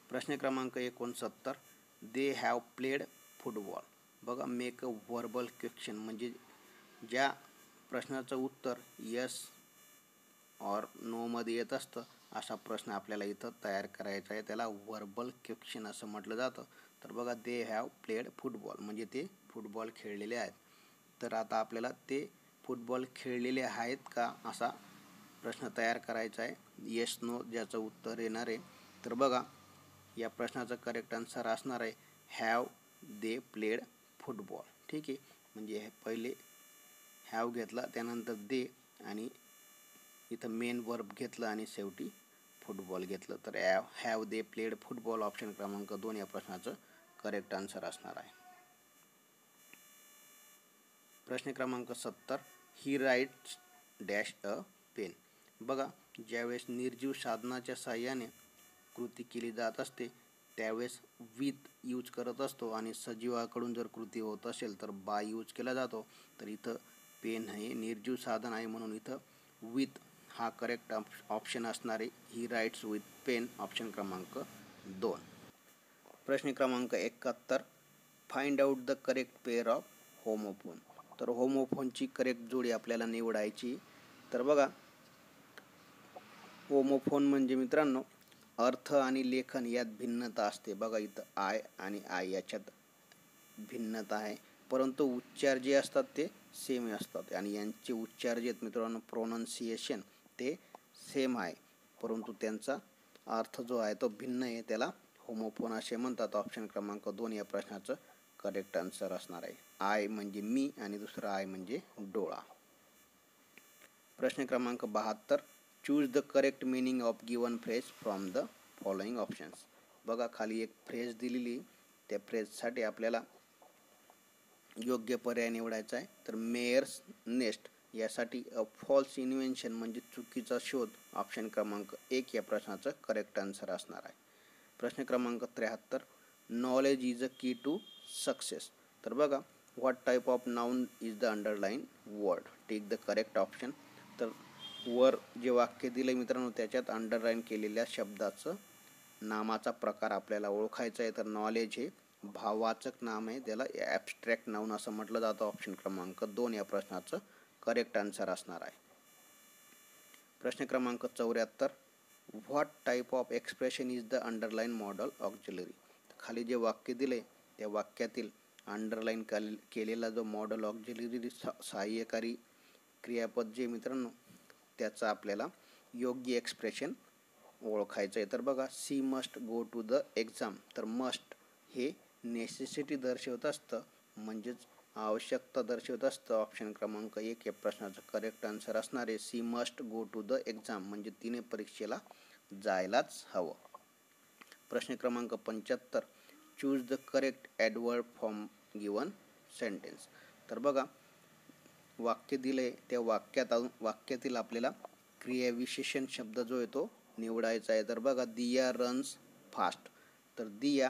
प्रश्न क्रमांक 69, दे हॅव प्लेड फुटबॉल. बघा, मेक अ व्हर्बल क्वेश्चन, म्हणजे ज्या प्रश्नाचं उत्तर यस और नोमध्ये येत असतं असा प्रश्न आपल्याला इथं तयार करायचा आहे. त्याला व्हर्बल क्वेश्चन असं म्हटलं जातं. तर बघा, दे हॅव प्लेड फुटबॉल म्हणजे ते फुटबॉल खेळलेले आहेत. तर आता आपल्याला ते फुटबॉल खेळलेले आहेत का असा प्रश्न तयार करायचा आहे. येस नो ज्याचं उत्तर येणार आहे. तर बघा, या प्रश्नाचं करेक्ट आन्सर असणार आहे हॅव दे प्लेड फुटबॉल. ठीक आहे, म्हणजे पहिले हॅव घेतला, त्यानंतर दे, आणि इथं मेन वर्ब घेतलं, आणि शेवटी फुटबॉल घेतलं. तर have they played football option क्रमांक 2 या प्रश्नाचं करेक्ट आन्सर असणार आहे. प्रश्न क्रमांक 70, ही राईट्स डॅश अ पेन. बघा, ज्यावेळेस निर्जीव साधनाच्या साहाय्याने कृती केली जात असते त्यावेळेस विथ यूज करत असतो, आणि सजीवाकडून जर कृती होत असेल तर बाय यूज केला जातो. तर इथं पेन हे निर्जीव साधन आहे म्हणून इथं विथ हा करेक्ट ऑप्शन असणार आहे. ही राईट्स विथ पेन ऑप्शन क्रमांक 2. प्रश्न क्रमांक 71, find out the correct pair of homophone. तर होमोफोनची करेक्ट जोडी आपल्याला निवडायची. तर बघा, होमोफोन म्हणजे मित्रांनो अर्थ आणि लेखन यात भिन्नता असते. बघा, इथं आय आणि आय याच्यात भिन्नता आहे, परंतु उच्चार जे असतात ते सेम असतात, आणि यांचे उच्चार जे आहेत मित्रांनो प्रोनाऊन्सिएशन ते सेम आहे, परंतु त्यांचा अर्थ जो आहे तो भिन्न आहे. त्याला होमोफोन असे म्हणतात. ऑप्शन क्रमांक 2 या प्रश्नाचं करेक्ट आन्सर असणार आहे. आय म्हणजे मी आणि दुसरा आय म्हणजे डोळा. प्रश्न क्रमांक 72, choose the correct meaning of given phrase from the following options. बघा, खाली एक फ्रेज दिलेली, त्या फ्रेजसाठी आपल्याला योग्य पर्याय निवडायचा आहे. तर मेयर्स नेस्ट यासाठी अ फॉल्स इन्व्हेन्शन म्हणजे चुकीचा शोध ऑप्शन क्रमांक 1 या प्रश्नाचं करेक्ट आन्सर असणार आहे. प्रश्न क्रमांक 73, नॉलेज इज अ की टू सक्सेस. तर बघा, what type of noun is the underline word, take the correct option. तर वर जे वाक्य दिलं मित्रांनो त्याच्यात अंडरलाईन केलेल्या शब्दाचं नामाचा प्रकार आपल्याला ओळखायचा आहे. तर नॉलेज हे भाववाचक नाम आहे, त्याला ॲब्स्ट्रॅक्ट नाउन असं म्हटलं जातं. ऑप्शन क्रमांक 2 या प्रश्नाचं करेक्ट आन्सर असणार आहे. प्रश्न क्रमांक 74, what type of expression is the underline modal auxiliary. खाली जे वाक्य दिले त्या वाक्यातील अंडरलाईन केलेला जो मॉडल ऑक्झिलरी सहाय्यकारी क्रियापद जे मित्रांनो त्याचा आपल्याला योग्य एक्सप्रेशन ओळखायचं आहे. तर बघा, she must go to the exam. तर मस्ट हे नेसेसिटी दर्शवत असतं, म्हणजेच आवश्यकता दर्शवत असतं. ऑप्शन क्रमांक 1 या प्रश्नाचं करेक्ट आन्सर असणार आहे. She must go to the exam म्हणजे तिने परीक्षेला जायलाच हवं. प्रश्न क्रमांक 75, choose the correct adverb from given sentence. तर बघा, वाक्य दिले त्या वाक्यातील आपल्याला क्रियाविशेषण शब्द जो आहे तो निवडायचा आहे. तर बघा, दिया रन्स फास्ट. तर दिया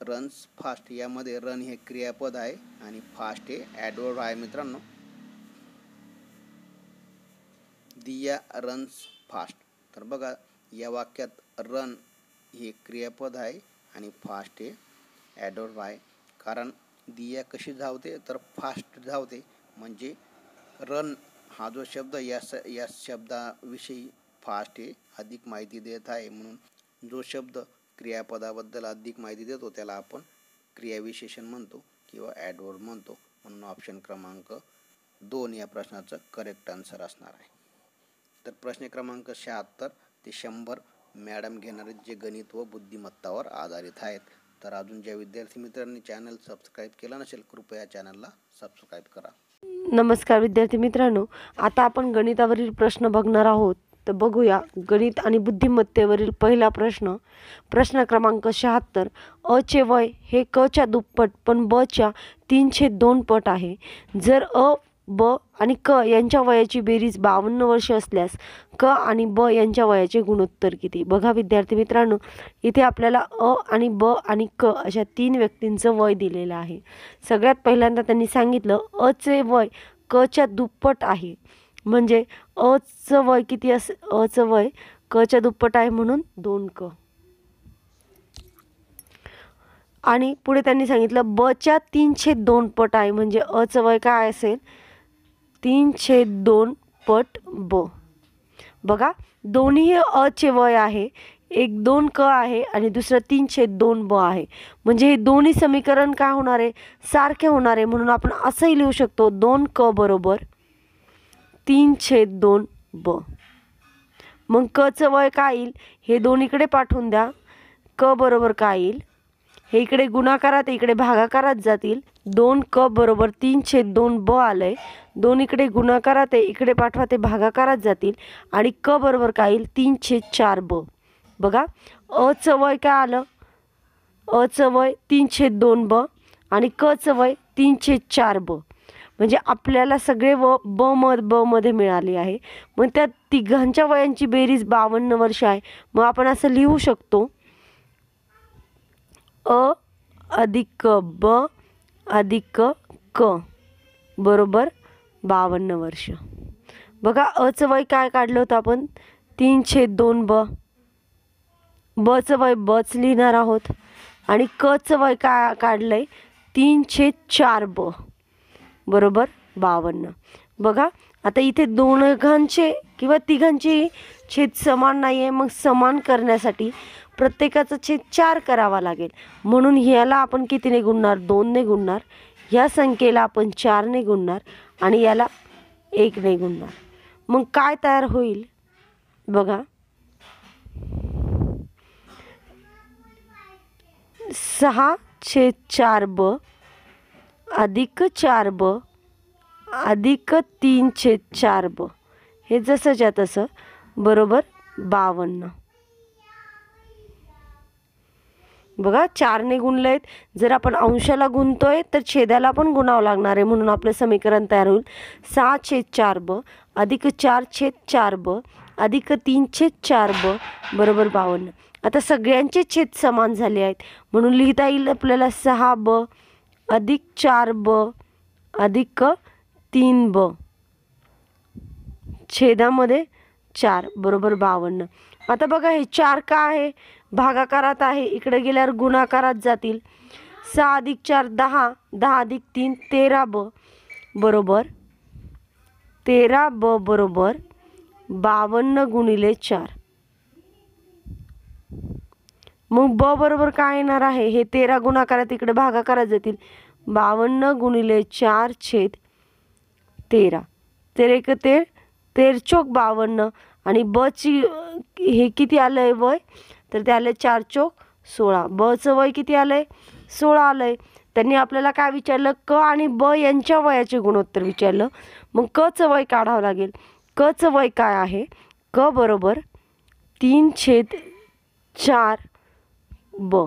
रन्स फास्ट यामध्ये रन हे क्रियापद आहे आणि फास्ट हे ॲडवर्ब आहे मित्रांनो. दिया रन्स फास्ट. तर बघा, या वाक्यात रन हे क्रियापद आहे आणि फास्ट हे ॲडवर्ब आहे. कारण दिया कशी धावते तर फास्ट धावते, म्हणजे रन हा जो शब्द या शब्दाविषयी फास्ट हे अधिक माहिती देत आहे. म्हणून जो शब्द क्रियापदाबद्दल अधिक माहिती देतो त्याला आपण क्रियाविशेषण म्हणतो किंवा ॲडवर्ब म्हणतो. म्हणून ऑप्शन क्रमांक 2 या प्रश्नाचं करेक्ट आन्सर असणार आहे. तर प्रश्न क्रमांक 76 ते 100 मॅडम घेणारे जे गणित व बुद्धिमत्तावर आधारित आहेत. तर अजून ज्या विद्यार्थी मित्रांनी चॅनल सबस्क्राईब केला नसेल कृपया चॅनलला सबस्क्राईब करा. नमस्कार विद्यार्थी मित्रांनो, आता आपण गणितावरील प्रश्न बघणार आहोत. तर बघूया गणित आणि बुद्धिमत्तेवरील पहिला प्रश्न क्रमांक 76. अ चे वय हे क च्या दुप्पट पण ब च्या 3/2 पट आहे. जर अ, ब आणि क यांच्या वयाची बेरीज 52 वर्षे असल्यास क आणि ब यांच्या वयाचे गुणोत्तर किती. बघा विद्यार्थी मित्रांनो, इथे आपल्याला अ आणि ब आणि क अशा 3 व्यक्तींचं वय दिलेलं आहे. सगळ्यात पहिल्यांदा त्यांनी सांगितलं अ चे वय क च्या दुप्पट आहे, म्हणजे अ चं वय किती अ चं वय क च्या दुप्पट आहे म्हणून 2 क. आणि पुढे त्यांनी सांगितलं बच्या 3/2 पट आहे, म्हणजे अचं वय काय असेल 3/2 पट ब. बघा दोन्ही अचे वय आहे, एक 2 क आहे आणि दुसरं 3/2 ब आहे, म्हणजे हे दोन्ही समीकरण काय होणार आहे, सारखे होणार आहे. म्हणून आपण असंही लिहू शकतो 2 क बरोबर 3/2 ब. मग कचं वय काय येईल हे दोन्हीकडे पाठवून द्या. क बरोबर काय येईल, हे इकडे गुणाकारात इकडे भागाकारात जातील. 2 क बरोबर 3/2 ब आलंय, दोन्हीकडे गुणाकारात आहे इकडे पाठवा ते भागाकारात जातील आणि क बरोबर काय येईल 3/4 ब. बघा अचं वय काय आलं, अचं वय 3/2 ब आणि कचं वय 3/4 ब. म्हणजे आपल्याला सगळे ब मध्ये मिळाले आहे. मग त्या तिघांच्या वयांची बेरीज 52 वर्ष आहे. मग आपण असं लिहू शकतो अ अधिक ब अधिक क बरोबर 52 वर्ष. बघा अचं वय काय काढलं होतं आपण 3/2 ब, बचं वय बच लिहिणार आहोत आणि कचं वय काय काढलंय 3/4 ब बरोबर 52. बघा आता इथे दोघांचे किंवा तिघांचे छेद समान नाही आहे, मग समान करण्यासाठी प्रत्येकाचा छेद 4 करावा लागेल. म्हणून ह्याला आपण कितीने गुणणार, 2 ने गुणणार, ह्या संख्येला आपण 4 ने गुणणार आणि याला 1 ने गुणणार. मग काय तयार होईल बघा 6/4 ब अधिक 4 ब अधिक 3/4 ब, हे जसंच्या तसं बरोबर 52. बघा 4 ने गुणलेत, जर आपण अंशाला गुणतोय तर छेदाला पण गुणावं लागणार आहे. म्हणून आपलं समीकरण तयार होईल 6/4 ब अधिक 4/4 ब अधिक 3/4 ब बरोबर 52. आता सगळ्यांचे छेद समान झाले आहेत म्हणून लिहिता येईल आपल्याला 6 ब अधिक 4 ब अधिक 3 ब छेदामध्ये 4 बरोबर 52. आता बघा हे 4 का आहे, भागाकारात आहे, इकडे गेल्यावर गुणाकारात जातील. 6 अधिक 4 10, 10 अधिक 3 13 ब बरोबर 13 ब बरोबर 52 गुणिले 4. मग ब बरोबर काय येणार आहे, हे 13 गुणाकारात इकडे भागाकारात जातील. 52 गुणिले 4 छेद 13, 13 13 13 52 आणि ब ची हे किती आलंय वय, तर ते आले 4 चोक 16. बचं वय किती आलंय 16 आलंय. त्यांनी आपल्याला काय विचारलं, क आणि ब यांच्या वयाचे गुणोत्तर विचारलं. मग कचं वय काढावं लागेल. कचं वय काय आहे, क बरोबर 3/4 ब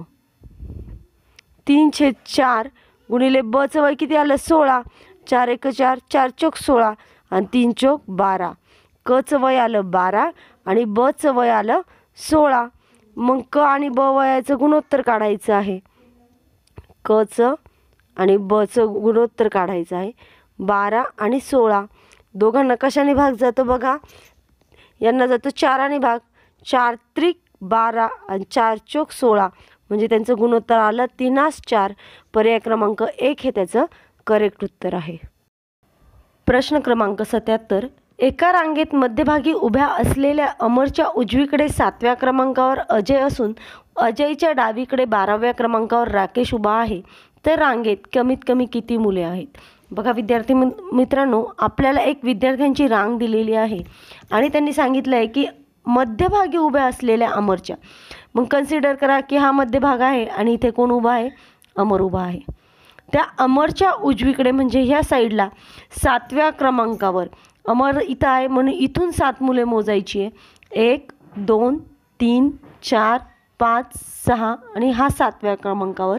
3/4 गुणिले बचं वय किती आलं 16, 4 1 4 4 चोक 16 आणि 3 चोक 12. कचं वय आलं 12 आणि बचं वय आलं 16. मग क आणि ब वयाचं गुणोत्तर काढायचं आहे. कचं आणि बचं गुणोत्तर काढायचं आहे. 12 आणि 16 दोघांना कशाने भाग जातो बघा, यांना जातो 4 भाग. 4 त्रिक 12 आणि 4 चोक 16 म्हणजे त्यांचं गुणोत्तर आलं 3/4. पर्याय क्रमांक 1 हे त्याचं करेक्ट उत्तर आहे. प्रश्न क्रमांक 77. एका रांगेत मध्यभागी उभ्या असलेल्या अमरच्या उजवीकडे 7व्या क्रमांकावर अजय असून अजयच्या डावीकडे 12व्या क्रमांकावर राकेश उभा आहे, तर रांगेत कमीत कमी किती मुले आहेत. बघा विद्यार्थी मित्रांनो, आपल्याला एक विद्यार्थ्यांची रांग दिलेली आहे आणि त्यांनी सांगितलं आहे की मध्यभागी उभ्या असलेल्या अमरच्या, मग कन्सिडर करा की हा मध्यभाग आहे आणि इथे कोण उभा आहे, अमर उभा आहे. त्या अमरच्या उजवीकडे म्हणजे ह्या साईडला 7व्या क्रमांकावर अमर इथं आहे म्हणून इथून 7 मुले मोजायची आहे. 1 2 3 4 5 6 आणि हा 7व्या क्रमांकावर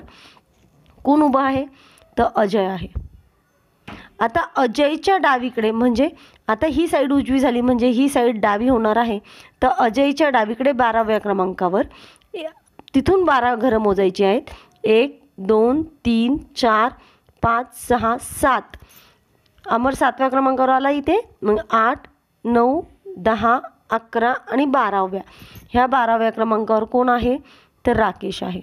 कोण उभा आहे, तर अजय आहे. आता अजयच्या डावीकडे म्हणजे आता ही साईड उजवी झाली म्हणजे ही साईड डावी होणार आहे, तर अजयच्या डावीकडे 12व्या क्रमांकावर तिथून 12 घरं मोजायची आहेत. 1 2 3 4 5 6 7. अमर 7व्या क्रमांकावर आला इथे. मग 8 9 10 11 आणि 12व्या, ह्या 12व्या क्रमांकावर कोण आहे, तर राकेश आहे.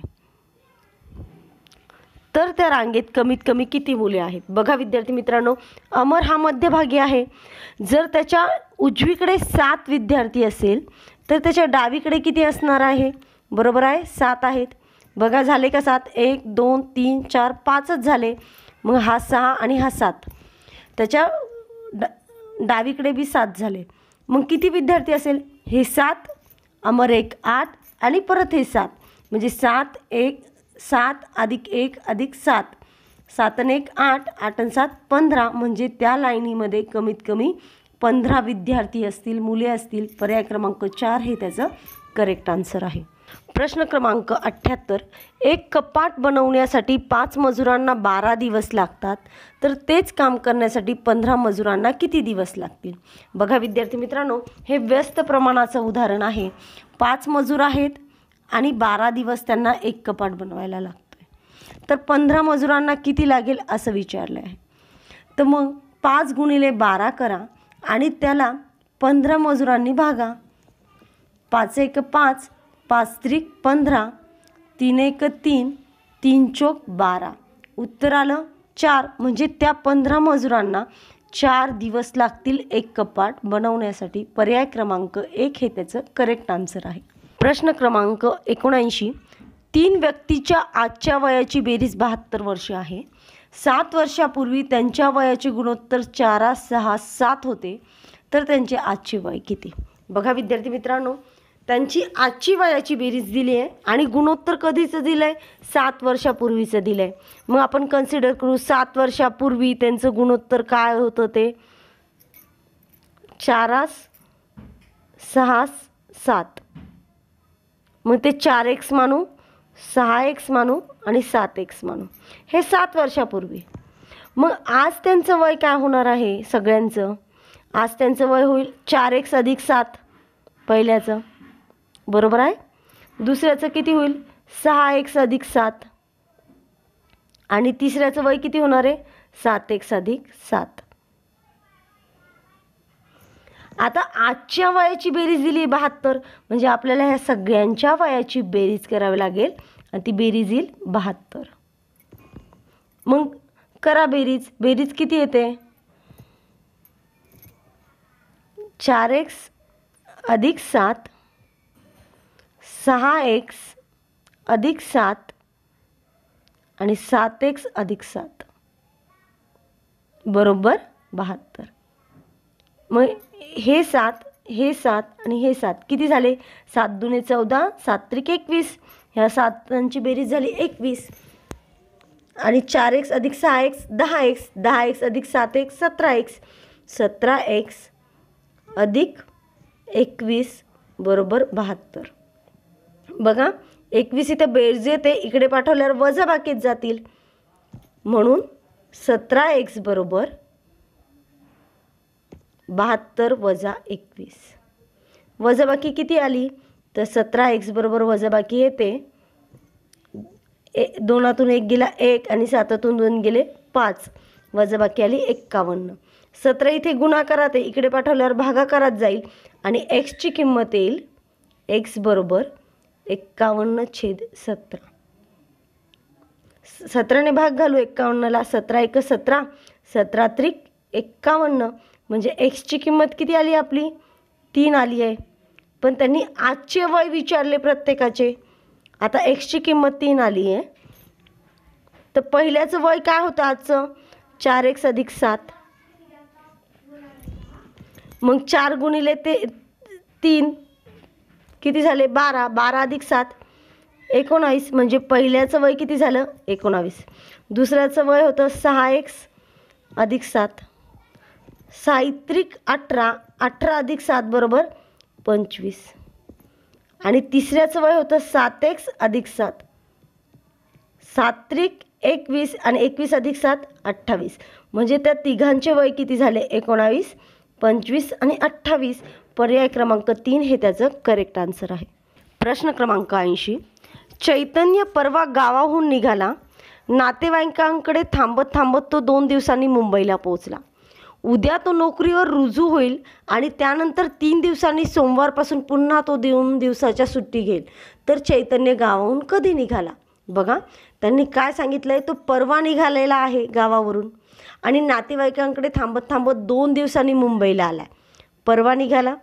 तर त्या रांगेत कमीत कमी किती मुले आहेत? बघा विद्यार्थी मित्रांनो, अमर हा मध्यभागी आहे. जर त्याच्या उजवीकडे 7 विद्यार्थी असेल तर त्याच्या डावीकडे किती असणार आहे? बरोबर आहे, 7 आहेत. बघा झाले का 7? 1 2 3 4 5च झाले. मग हा 6 आणि हा 7. त्याच्या डावीकडे बी 7 झाले. मग किती विद्यार्थी असेल? हे 7, अमर 1 8 आणि परत हे 7, म्हणजे 7 अधिक 1 अधिक 7, 7 आणि 1 8, 8 आणि 7 15. म्हणजे त्या लाईनीमध्ये कमीत कमी 15 विद्यार्थी असतील, मुले असतील. पर्याय क्रमांक 4 हे त्याचं करेक्ट आन्सर आहे. प्रश्न क्रमांक 78. एक कपाट बनवण्यासाठी 5 मजुरांना 12 दिवस लागतात, तर तेच काम करण्यासाठी 15 मजुरांना किती दिवस लागतील? बघा विद्यार्थी मित्रांनो, हे व्यस्त प्रमाणाचं उदाहरण आहे. 5 मजूर आहेत आणि 12 दिवस त्यांना एक कपाट बनवायला लागतं आहे. तर 15 मजुरांना किती लागेल असं विचारलं आहे. तर मग 5 गुणिले 12 करा आणि त्याला 15 मजुरांनी भागा. 5 1 5, 5 त्रिक 15, 3 1 3, 3 चौक 12. उत्तर आलं 4. म्हणजे त्या 15 मजुरांना 4 दिवस लागतील एक कपाट बनवण्यासाठी. पर्याय क्रमांक 1 हे त्याचं करेक्ट आन्सर आहे. प्रश्न क्रमांक 79. 3 व्यक्तीच्या आजच्या वयाची बेरीज 72 वर्षे आहे. 7 वर्षापूर्वी त्यांच्या वयाचे गुणोत्तर 4 6 7 होते, तर त्यांचे आजचे वय किती? बघा विद्यार्थी मित्रांनो, त्यांची आजची वयाची बेरीज दिली आहे आणि गुणोत्तर कधीचं दिलं आहे? 7 वर्षापूर्वीचं दिलं आहे. मग आपण कन्सिडर करू 7 वर्षापूर्वी त्यांचं गुणोत्तर काय होतं? ते 4 6 7. मग ते 4x मानू, 6x मानू आणि 7x मानू. हे 7 वर्षापूर्वी. मग आज त्यांचं वय काय होणार आहे? सगळ्यांचं आज त्यांचं वय होईल 4x अधिक 7 पहिल्याचं, बरोबर आहे. दुसऱ्याचं किती होईल? 6x अधिक 7 आणि तिसऱ्याचं वय किती होणार आहे? 7x अधिक 7. आता आजच्या वयाची बेरीज दिली 72, म्हणजे आपल्याला ह्या सगळ्यांच्या वयाची बेरीज करावी लागेल आणि ती बेरीज येईल 72. मग करा बेरीज. बेरीज किती येते? 4x अधिक 7, 6x अधिक 7 आणि 7x अधिक 7 बरोबर 72. मग हे 7 हे 7 आणि हे 7 किती झाले? 7 दुने 14, 7 त्रिक 21. ह्या 7ची बेरीज झाली 21. आणि 4x अधिक 6x 10x, 10x अधिक 7x 17x, 17x अधिक 21 बरोबर 72. बघा 21 इथं बेरीज येते, इकडे पाठवल्यावर वजा बाकीत जातील, म्हणून 17x बरोबर 72 वजा 21. वजाबाकी किती आली? तर 17x बरोबर वजाबाकी येते 2तून 1 गेला 1 आणि 7तून 2 गेले 5, वजाबाकी आली 51. 17 इथे गुणाकारात आहे, इकडे पाठवल्यावर भागाकारात जाईल आणि xची किंमत येईल x बरोबर 51/17. 17ने भाग घालू 51ला. 17 1 17, 17 त्रिक 51. म्हणजे xची किंमत किती आली आपली? 3 आली आहे. पण त्यांनी आजचे वय विचारले प्रत्येकाचे. आता xची किंमत 3 आली आहे, तर पहिल्याचं वय काय होतं आजचं? 4x अधिक 7. मग 4 गुणिले ते 3 किती झाले? 12. 12 अधिक 7 19. म्हणजे पहिल्याचं वय किती झालं? 19. दुसऱ्याचं वय होतं 6x अधिक 7, 6 त्रिक 18, 18 अधिक 7 बरोबर 25. आणि तिसऱ्याचं वय होतं 7x अधिक 7, 7 त्रिक 21 आणि 21 अधिक 7 28. म्हणजे त्या तिघांचे वय किती झाले? 19, 25 आणि 28. पर्याय क्रमांक 3 हे त्याचं करेक्ट आन्सर आहे. प्रश्न क्रमांक 80. चैतन्य परवा गावाहून निघाला. नातेवाईकांकडे थांबत थांबत तो 2 दिवसांनी मुंबईला पोहोचला. उद्या तो नोकरीवर रुजू होईल आणि त्यानंतर 3 दिवसांनी सोमवारपासून पुन्हा तो 2 दिवसाच्या सुट्टी घेईल. तर चैतन्य गावाहून कधी निघाला? बघा त्यांनी काय सांगितलं आहे, तो परवा निघालेला आहे गावावरून आणि नातेवाईकांकडे थांबत थांबत 2 दिवसांनी मुंबईला आला आहे. परवा निघाला,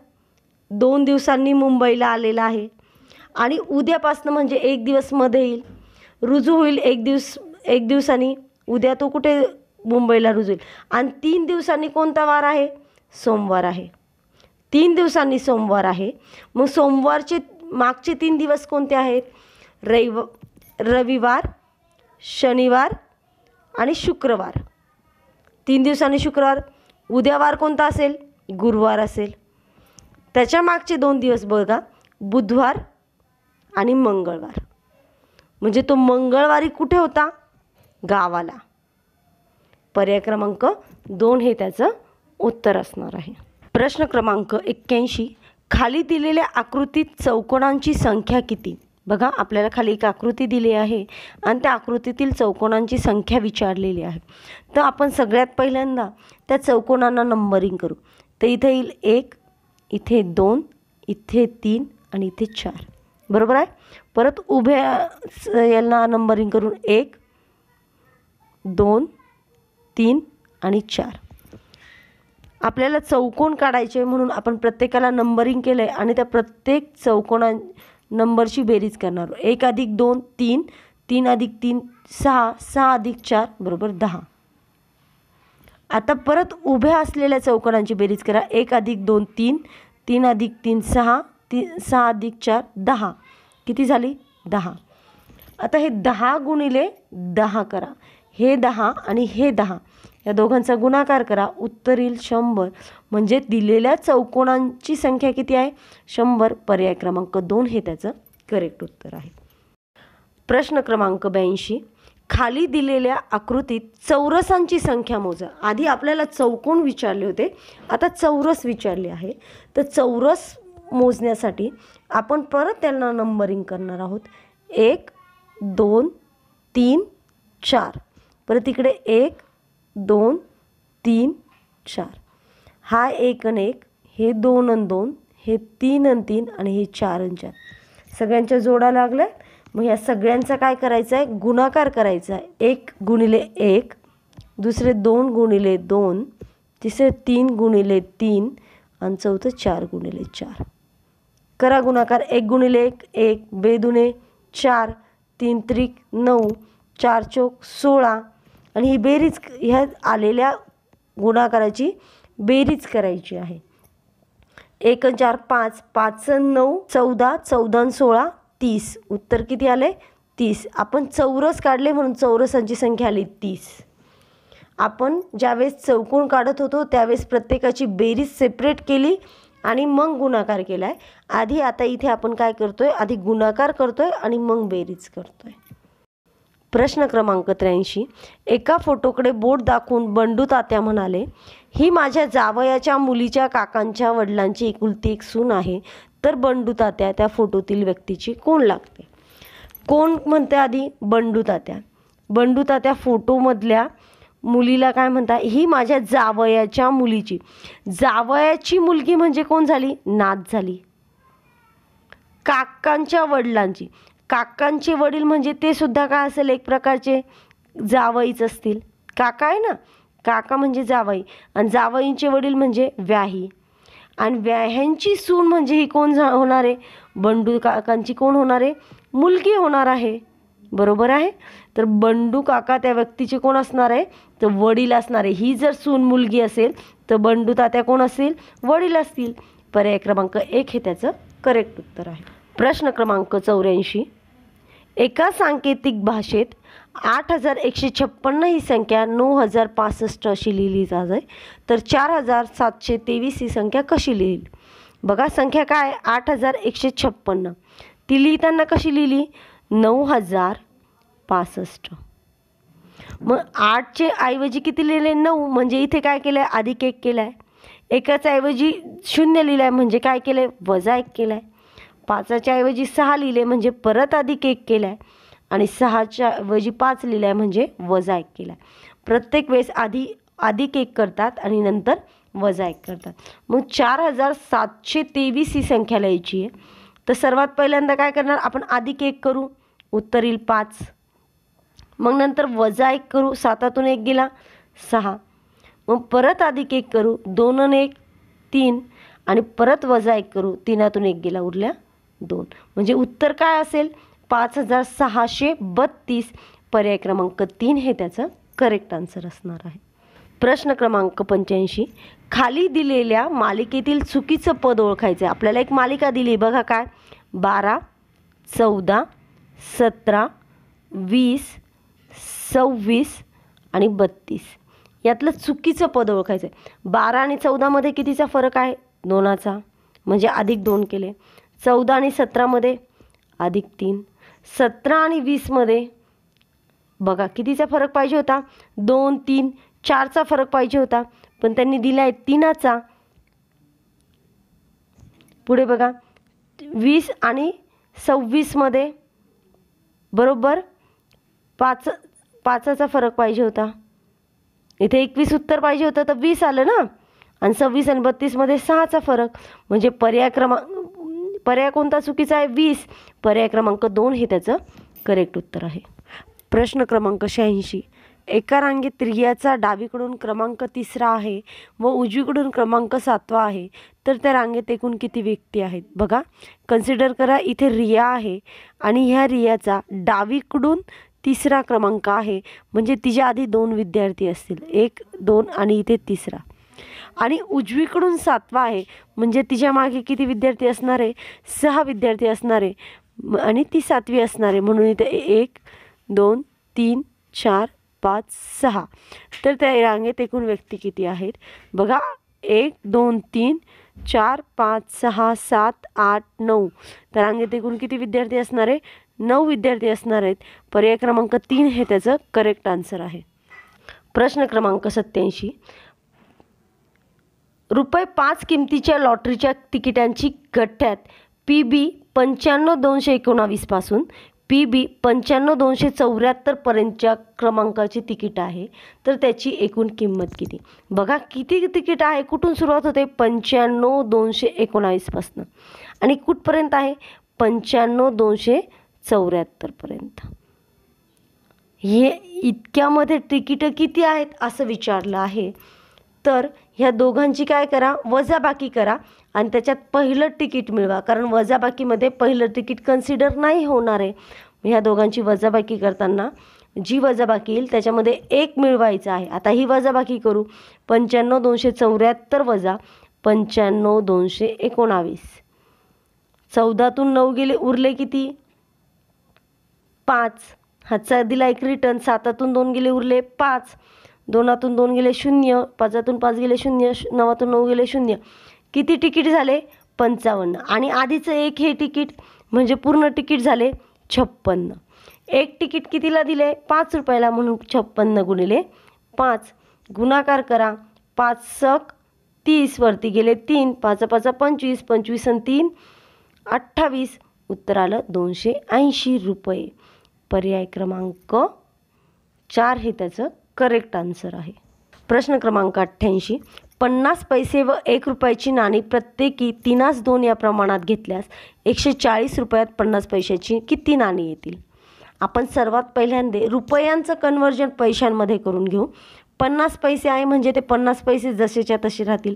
2 दिवसांनी मुंबईला आलेला आहे आणि उद्यापासनं म्हणजे 1 दिवस मध्ये येईल, रुजू होईल 1 दिवसांनी. उद्या तो कुठे मुंबईला रुजू होईल आणि 3 दिवसांनी कोणता वार आहे? सोमवार आहे. 3 दिवसांनी सोमवार आहे. मग सोमवारचे मागचे 3 दिवस कोणते आहेत? रविवार, शनिवार आणि शुक्रवार. 3 दिवसांनी शुक्रवार. उद्या वार कोणता असेल? गुरुवार असेल. त्याच्या मागचे 2 दिवस बघा, बुधवार आणि मंगळवार. म्हणजे तो मंगळवारी कुठे होता? गावाला. पर्याय क्रमांक 2 हे त्याचं उत्तर असणार आहे. प्रश्न क्रमांक 81. खाली दिलेल्या आकृतीत चौकोनांची संख्या किती? बघा आपल्याला खाली एक आकृती दिली आहे आणि त्या आकृतीतील चौकोनांची संख्या विचारलेली आहे. तर आपण सगळ्यात पहिल्यांदा त्या चौकोनांना नंबरिंग करू. तर इथे येईल 1, इथे 2, इथे 3 आणि इथे 4. बरोबर आहे. परत उभ्या यांना नंबरिंग करून 1, 2, 3 आणि 4. आपल्याला चौकोन काढायचे म्हणून आपण प्रत्येकाला नंबरिंग केलं आहे आणि त्या प्रत्येक चौकोना नंबरची बेरीज करणार. 1 + 2 3, 3 + 3 6, 6 + 4 बरोबर 10. आता परत उभ्या असलेल्या चौकोनांची बेरीज करा. 1 + 2 3, 3 + 3 6, 6 + 4 10. किती झाली? 10. आता हे 10 × 10 करा. हे 10 आणि हे 10 या दोघांचा गुणाकार करा. उत्तर येईल 100. म्हणजे दिलेल्या चौकोनांची संख्या किती आहे? 100. पर्याय क्रमांक 2 हे त्याचं करेक्ट उत्तर आहे. प्रश्न क्रमांक 82. खाली दिलेल्या आकृतीत चौरसांची संख्या मोजा. आधी आपल्याला चौकोन विचारले होते, आता चौरस विचारले आहे. तर चौरस मोजण्यासाठी आपण परत त्यांना नंबरिंग करणार आहोत. 1, 2, 3, 4. परत इकडे 1, 2, 3, 4. हा 1 आणि 1, हे 2 आणि 2, हे 3 आणि 3 आणि हे 4 आणि 4. सगळ्यांच्या जोडा लागल्या. मग या सगळ्यांचा काय करायचं आहे? गुणाकार करायचा आहे. 1 × 1, दुसरे 2 × 2, तिसरे 3 × 3 आणि चौथं 4 × 4. करा गुणाकार. 1 × 1 1, 2 दुणे 4, 3 त्रिक 9, 4 चौक 16 आणि ही बेरीज, ह्या आलेल्या गुणाकाराची बेरीज करायची आहे. 1 आणि 4 5, 5 आणि 9 14, 14 आणि 16 30. उत्तर किती आले? 30. आपण चौरस काढले म्हणून चौरसांची संख्या आली 30. आपण ज्यावेळेस चौकोन काढत होतो त्यावेळेस प्रत्येकाची बेरीज सेपरेट केली आणि मग गुणाकार केला आहे. आधी आता इथे आपण काय करतोय? आधी गुणाकार करतोय आणि मग बेरीज करतोय. प्रश्न क्रमांक 83. एका फोटोकडे बोट दाखवून बंडू तात्या म्हणाले, ही माझ्या जावयाच्या मुलीच्या काकांच्या वडिलांची एकुलती एक सून आहे. तर बंडू तात्या त्या फोटोतील व्यक्तीची कोण लागते? कोण म्हणते आधी? बंडू तात्या. बंडू तात्या फोटोमधल्या मुलीला काय म्हणता? ही माझ्या जावयाच्या मुलीची. जावयाची मुलगी म्हणजे कोण झाली? नात झाली. काकांच्या वडिलांची. काकांचे वडील म्हणजे ते सुद्धा काय असेल? एक प्रकारचे जावईच असतील. काका आहे ना, काका म्हणजे जावई आणि जावईंचे वडील म्हणजे व्याही. आणि व्याह्यांची सून म्हणजे ही कोण होणार आहे? बंडू काकांची कोण होणार आहे? मुलगी होणार आहे. बरोबर आहे. तर बंडू काका त्या व्यक्तीचे कोण असणार आहे? तर वडील असणार आहे. ही जर सून मुलगी असेल तर बंडू तात्या कोण असेल? वडील असतील. पर्याय क्रमांक 1 हे त्याचं करेक्ट उत्तर आहे. प्रश्न क्रमांक 84. एका सांकेतिक भाषेत 8156 ही संख्या 9065 अशी लिहिली जाते, तर 4723 ही संख्या कशी लिहिली? बघा संख्या काय? 8156. ती लिहिताना कशी लिहिली? 9065. मग 8चे ऐवजी किती लिहिले? 9. म्हणजे इथे काय केलं आहे? अधिक 1 केला आहे. एकाच्या ऐवजी 0 लिहिलं आहे म्हणजे काय केलं आहे? वजा 1 केला आहे. 5च्या ऐवजी 6 लिहिले म्हणजे परत अधिक 1 केला आहे आणि 6च्या ऐवजी 5 लिहिलं आहे म्हणजे वजा 1 केला आहे. प्रत्येक वेळेस आधी अधिक 1 करतात आणि नंतर वजा 1 करतात. मग 4723 ही संख्या लिहायची आहे. तर सर्वात पहिल्यांदा काय करणार आपण? अधिक 1 करू, उत्तर येईल 5. मग नंतर वजा 1 करू, 7तून 1 गेला 6. मग परत अधिक 1 करू, 2 आणि 1 3 आणि परत वजा 1 करू, 3तून 1 गेला उरल्या 2. म्हणजे उत्तर काय असेल 5632. पर्याय क्रमांक 3 हे त्याचं करेक्ट आन्सर असणार आहे. प्रश्न क्रमांक 85. खाली दिलेल्या मालिकेतील चुकीचं पद ओळखायचं आहे. आपल्याला एक मालिका दिली बघा काय, 12 14 17 20 26 आणि 32. यातलं चुकीचं पद ओळखायचं आहे. 12 आणि 14मध्ये कितीचा फरक आहे, 2चा, म्हणजे अधिक 2 केले. 14 आणि 17मध्ये अधिक 3. 17 आणि 20मध्ये बघा कितीचा फरक पाहिजे होता, 2 3 4चा फरक पाहिजे होता, पण त्यांनी दिला आहे 3चा. पुढे बघा 20 आणि 26मध्ये बरोबर 5चा फरक पाहिजे होता. इथे 21 उत्तर पाहिजे होतं तर 20 आलं ना, आणि 26 आणि 32मध्ये 6चा फरक. म्हणजे पर्याय कोणता चुकीचा आहे, 20. पर्याय क्रमांक 2 हे त्याचं करेक्ट उत्तर आहे. प्रश्न क्रमांक 86. एका रांगेत रियाचा डावीकडून क्रमांक 3रा आहे व उजवीकडून क्रमांक 7वा आहे, तर त्या रांगेत एकूण किती व्यक्ती आहेत. बघा कन्सिडर करा, इथे रिया आहे आणि ह्या रियाचा डावीकडून 3रा क्रमांक आहे, म्हणजे तिच्या आधी 2 विद्यार्थी असतील, 1 2 आणि इथे 3रा. आणि उजवीकडून 7वा आहे, म्हणजे तिच्या मागे किती विद्यार्थी असणार आहे, 6 विद्यार्थी असणार आहे, आणि ती 7वी असणार आहे. म्हणून इथे 1 2 3 4 5 6. तर त्या रांगेत एकूण व्यक्ती किती आहेत बघा, 1 2 3 4 5 6 7 8 9. त्या रांगेत एकूण किती विद्यार्थी असणार आहे, 9 विद्यार्थी असणार आहेत. पर्याय क्रमांक 3 हे त्याचं करेक्ट आन्सर आहे. प्रश्न क्रमांक 87. ₹5 किमतीच्या लॉटरीच्या तिकिटांची गठ्ठ्यात PB 95219 पासून PB 95274 पर्यंतच्या क्रमांकाची तिकीट आहे, तर त्याची एकूण किंमत किती. बघा किती तिकीट आहे, कुठून सुरुवात होते, 95219 पासून आणि कुठपर्यंत आहे, 95274 पर्यंत. हे इतक्यामध्ये तिकीटं किती आहेत असं विचारलं आहे. तर ह्या दोघांची काय करा, वजाबाकी करा आणि त्याच्यात पहिलं तिकीट मिळवा, कारण वजाबाकीमध्ये पहिलं तिकीट कन्सिडर नाही होणार आहे. ह्या दोघांची वजाबाकी करताना जी वजाबाकी येईल त्याच्यामध्ये 1 मिळवायचं आहे. आता ही वजाबाकी करू, 95274 वजा 95219. 14तून 9 गेले, उरले किती, 5. हातचा दिला एक रिटर्न, 7तून 2 गेले, उरले 5. 2तून 2 गेले 0, 5तून 5 गेले 0, 9तून 9 गेले 0. किती तिकीट झाले, 55. आणि आधीचं एक हे तिकीट म्हणजे पूर्ण तिकीट झाले 56. एक तिकीट कितीला दिले, 5 रुपयाला, म्हणून 56 गुणिले 5. गुणाकार करा, 5 30, वरती गेले 3, 5 5 25, 25 आणि 3 28. उत्तर आलं 280 रुपये. पर्याय क्रमांक 4 हे त्याचं करेक्ट आन्सर आहे. प्रश्न क्रमांक 88. 50 पैसे व 1 रुपयाची नाणी प्रत्येकी 3:2 या प्रमाणात घेतल्यास 140 रुपयात 50 पैशाची किती नाणी येतील. आपण सर्वात पहिल्यांदा रुपयांचं कन्वर्जन पैशांमध्ये करून घेऊ. 50 पैसे आहे म्हणजे ते 50 पैसे जसेच्या तसे राहतील.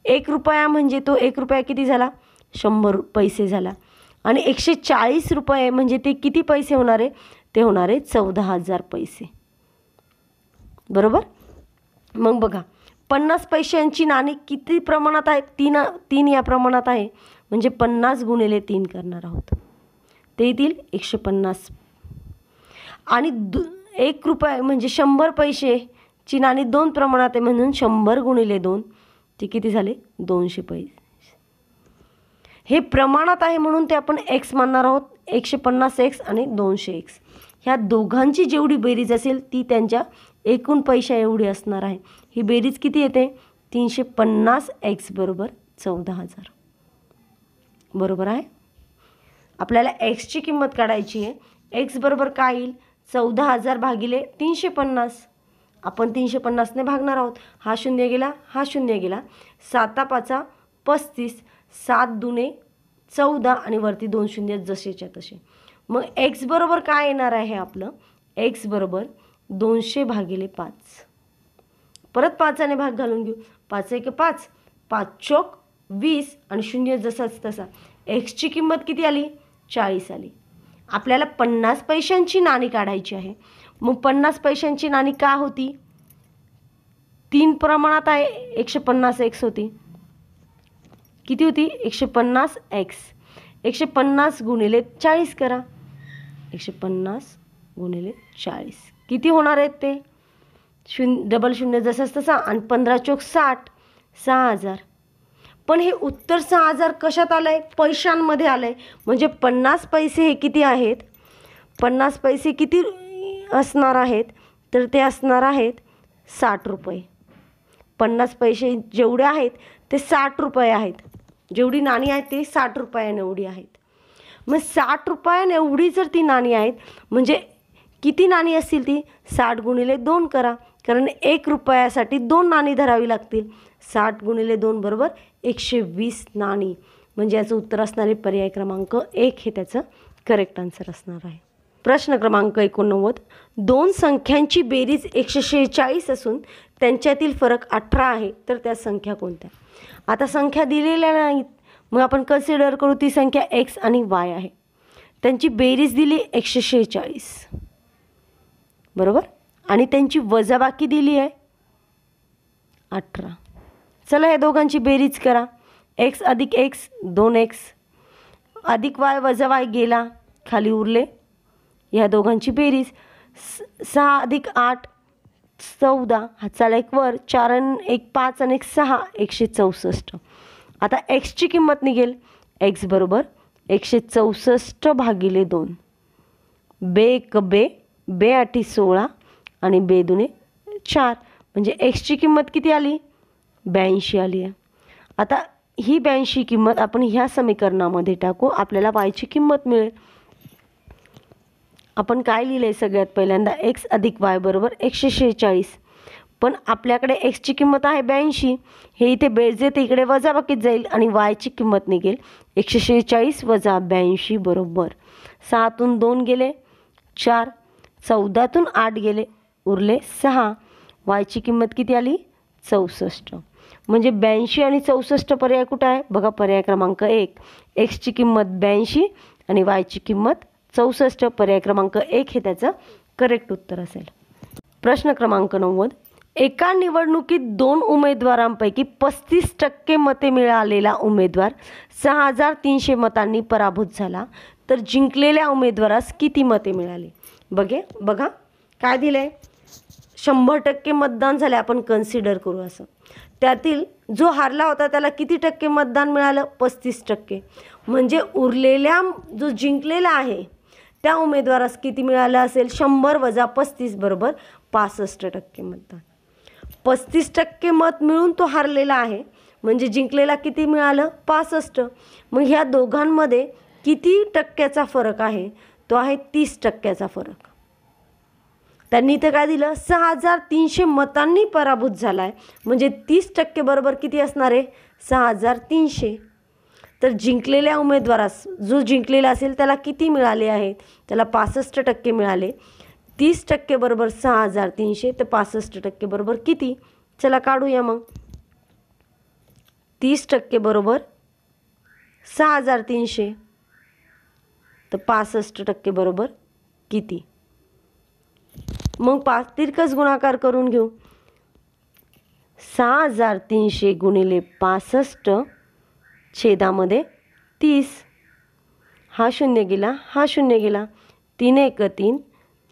1 रुपया म्हणजे तो 1 रुपया किती झाला, 100 पैसे झाला. आणि 140 रुपये म्हणजे ते किती पैसे होणार आहे, ते होणार आहे 14,000 पैसे. बरोबर. मग बघा 50 पैशांची नाणी किती प्रमाणात आहेत, 3 या प्रमाणात आहे, म्हणजे 50 गुणिले 3 करणार आहोत, ते येतील 150. आणि 1 रुपया म्हणजे 100 पैसेची नाणी 2 प्रमाणात आहे, म्हणून 100 गुणिले 2 ते किती झाले, 200 पैसे. हे प्रमाणात आहे म्हणून ते आपण x मानणार आहोत. 150x आणि 200x ह्या दोघांची जेवढी बेरीज असेल ती त्यांच्या एकूण पैशा एवढी असणार आहे. ही बेरीज किती येते, 350x बरोबर 14,000. बरोबर आहे. आपल्याला xची किंमत काढायची आहे. x बरोबर काय येईल, 14,000 भागिले 350. आपण 350ने भागणार आहोत. हा 0 गेला, हा 0 गेला. 7 5 35, 7 दुने 14 आणि वरती 2 शून्य जसेच्या तसे. मग एक्स बरोबर काय येणार आहे आपलं? एक्स बरोबर 200 भागिले 5. परत 5ने भाग घालून घेऊ. 5 1 5, 5 चोक 20 आणि 0 जसाच तसा. एक्सची किंमत किती आली? 40 आली. आपल्याला 50 पैशांची नाणी काढायची आहे. मग 50 पैशांची नाणी का होती? 3 प्रमाणात आहे. 150 एक्स होती. किती होती? 150 एक्स. 150 गुणिले 40 करा. 150 गुणिले 40 किती होणार आहेत ते? डबल शून्य जसंच तसा आणि 15 चोक 60, 6000. पण हे उत्तर 6000 कशात आलं आहे? पैशांमध्ये आलं आहे. म्हणजे 50 पैसे हे किती आहेत? 50 पैसे किती असणार आहेत? तर ते असणार आहेत 60 रुपये. 50 पैसे जेवढे आहेत ते 60 रुपये आहेत. जेवढी नाणी आहेत ती 60 रुपयाने आहेत. मग 60 रुपयाने एवढी जर ती नाणी आहेत म्हणजे किती नाणी असतील ती? 60 गुणिले 2 करा. कारण 1 रुपयासाठी 2 नाणी धरावी लागतील. 60 गुणिले 2 बरोबर 120 नाणी. म्हणजे याचं उत्तर असणारे पर्याय क्रमांक 1 हे त्याचं करेक्ट आन्सर असणार आहे. प्रश्न क्रमांक 89. 2 संख्यांची बेरीज 146 असून त्यांच्यातील फरक 18 आहे. तर त्या संख्या कोणत्या? आता संख्या दिलेल्या नाहीत. मग आपण कन्सिडर करू ती संख्या एक्स आणि वाय आहे. त्यांची बेरीज दिली 146 बरोबर आणि त्यांची वजाबाकी दिली आहे 18. चला या दोघांची बेरीज करा. एक्स अधिक एक्स 2x अधिक वाय वजा वाय गेला खाली उरले. ह्या दोघांची बेरीज 6 अधिक 8 14 हा चाला एक वर 4 आणि 1 5 आणि 1 6 164. आता एक्सची किंमत निघेल. एक्स बरोबर 164 भागिले 2. बे 1 बे, बे 8 16 आणि बे 2 4. म्हणजे एक्सची किंमत किती आली? 82 आली आहे. आता ही 82 किंमत आपण ह्या समीकरणामध्ये टाकू. आपल्याला वायची किंमत मिळेल. आपण काय लिहिलं आहे सगळ्यात पहिल्यांदा? एक्स अधिक वाय बरोबर 146. पण आपल्याकडे एक्सची किंमत आहे 82. हे इथे बेरजेत इकडे वजाबाकीत जाईल आणि वायची किंमत निघेल 146 वजा 82 बरोबर 6तून 2 गेले 4, 14तून 8 गेले उरले 6. वायची किंमत किती आली? 64. म्हणजे 82 आणि 64 पर्याय कुठं आहे? बघा पर्याय क्रमांक 1. एक्सची किंमत 82 आणि वायची किंमत 64. पर्याय क्रमांक 1 हे त्याचं करेक्ट उत्तर असेल. प्रश्न क्रमांक 90. एका निवडणुकीत 2 उमेदवारांपैकी 35% मते मिळालेला उमेदवार 6300 मतांनी पराभूत झाला तर जिंकलेल्या उमेदवारास किती मते मिळाली? बघा काय दिलं आहे? 100% मतदान झाले आपण कन्सिडर करू असं. त्यातील जो हारला होता त्याला किती टक्के मतदान मिळालं? 35%. म्हणजे उरलेल्या जो जिंकलेला आहे त्या उमेदवारास किती मिळालं असेल? 100 वजा 35 बरोबर 65% मतदान. 35% मत मिळून तो हारलेला आहे म्हणजे जिंकलेला किती मिळालं? 65. मग ह्या दोघांमध्ये किती टक्क्याचा फरक आहे? तो आहे 30% फरक. त्यांनी इथं काय दिलं? 6300 मतांनी पराभूत झाला आहे म्हणजे 30% बरोबर किती असणार आहे? 6300. तर जिंकलेल्या उमेदवारास जो जिंकलेला असेल त्याला किती मिळाले आहेत? त्याला 65% मिळाले. 30% बरोबर 6300 तर 65% बरोबर किती? चला काढूया मग. 30% बरोबर 6300 तर 65% बरोबर किती? मग 5 तिरकस गुणाकार करून घेऊ. 6300 गुणिले 65 छेदामध्ये 30. हा 0 गेला, हा 0 गेला. 3 1 3,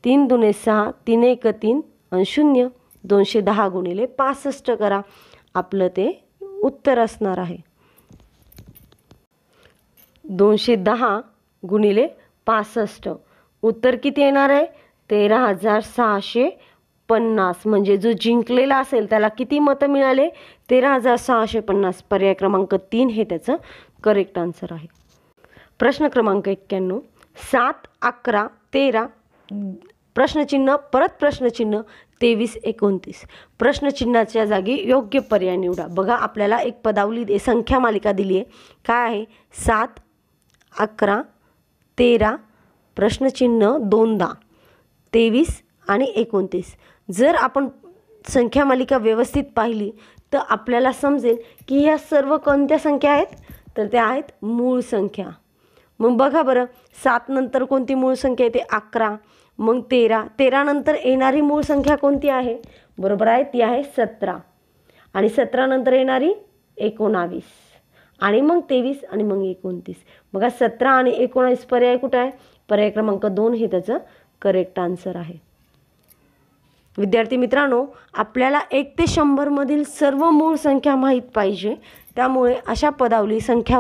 3 2 6, 3 1 3 आणि 0. 210 गुणिले 65 करा. आपलं ते उत्तर असणार आहे. 210 गुणिले 65 उत्तर किती येणार आहे? 13650. म्हणजे जो जिंकलेला असेल त्याला किती मतं मिळाले? 13650. पर्याय क्रमांक 3 हे त्याचं करेक्ट आन्सर आहे. प्रश्न क्रमांक 91. 7 11 13 प्रश्नचिन्ह परत प्रश्नचिन्ह 23 29. प्रश्नचिन्हाच्या जागी योग्य पर्याय निवडा. बघा आपल्याला एक पदावली संख्या मालिका दिली आहे. काय आहे? 7 11 13 प्रश्नचिन्ह दोनदा 23 आणि 29. जर आपण संख्या मालिका व्यवस्थित पाहिली तर आपल्याला समजेल की ह्या सर्व कोणत्या संख्या आहेत, तर त्या आहेत मूळ संख्या. मग बघा बरं, 7 नंतर कोणती मूळ संख्या येते? 11. मग 13. 13 नंतर येणारी मूळ संख्या कोणती आहे? बरोबर आहे, ती आहे 17. आणि 17 नंतर येणारी 19. आणि मग 23 आणि मग 29. बघा 17 आणि 19 पर्याय कुठं आहे? पर्याय क्रमांक 2 हे त्याचं करेक्ट आन्सर आहे. विद्यार्थी मित्रांनो, आपल्याला 1 ते 100 मधील सर्व मूळ संख्या माहीत पाहिजे. त्यामुळे अशा पदावली संख्या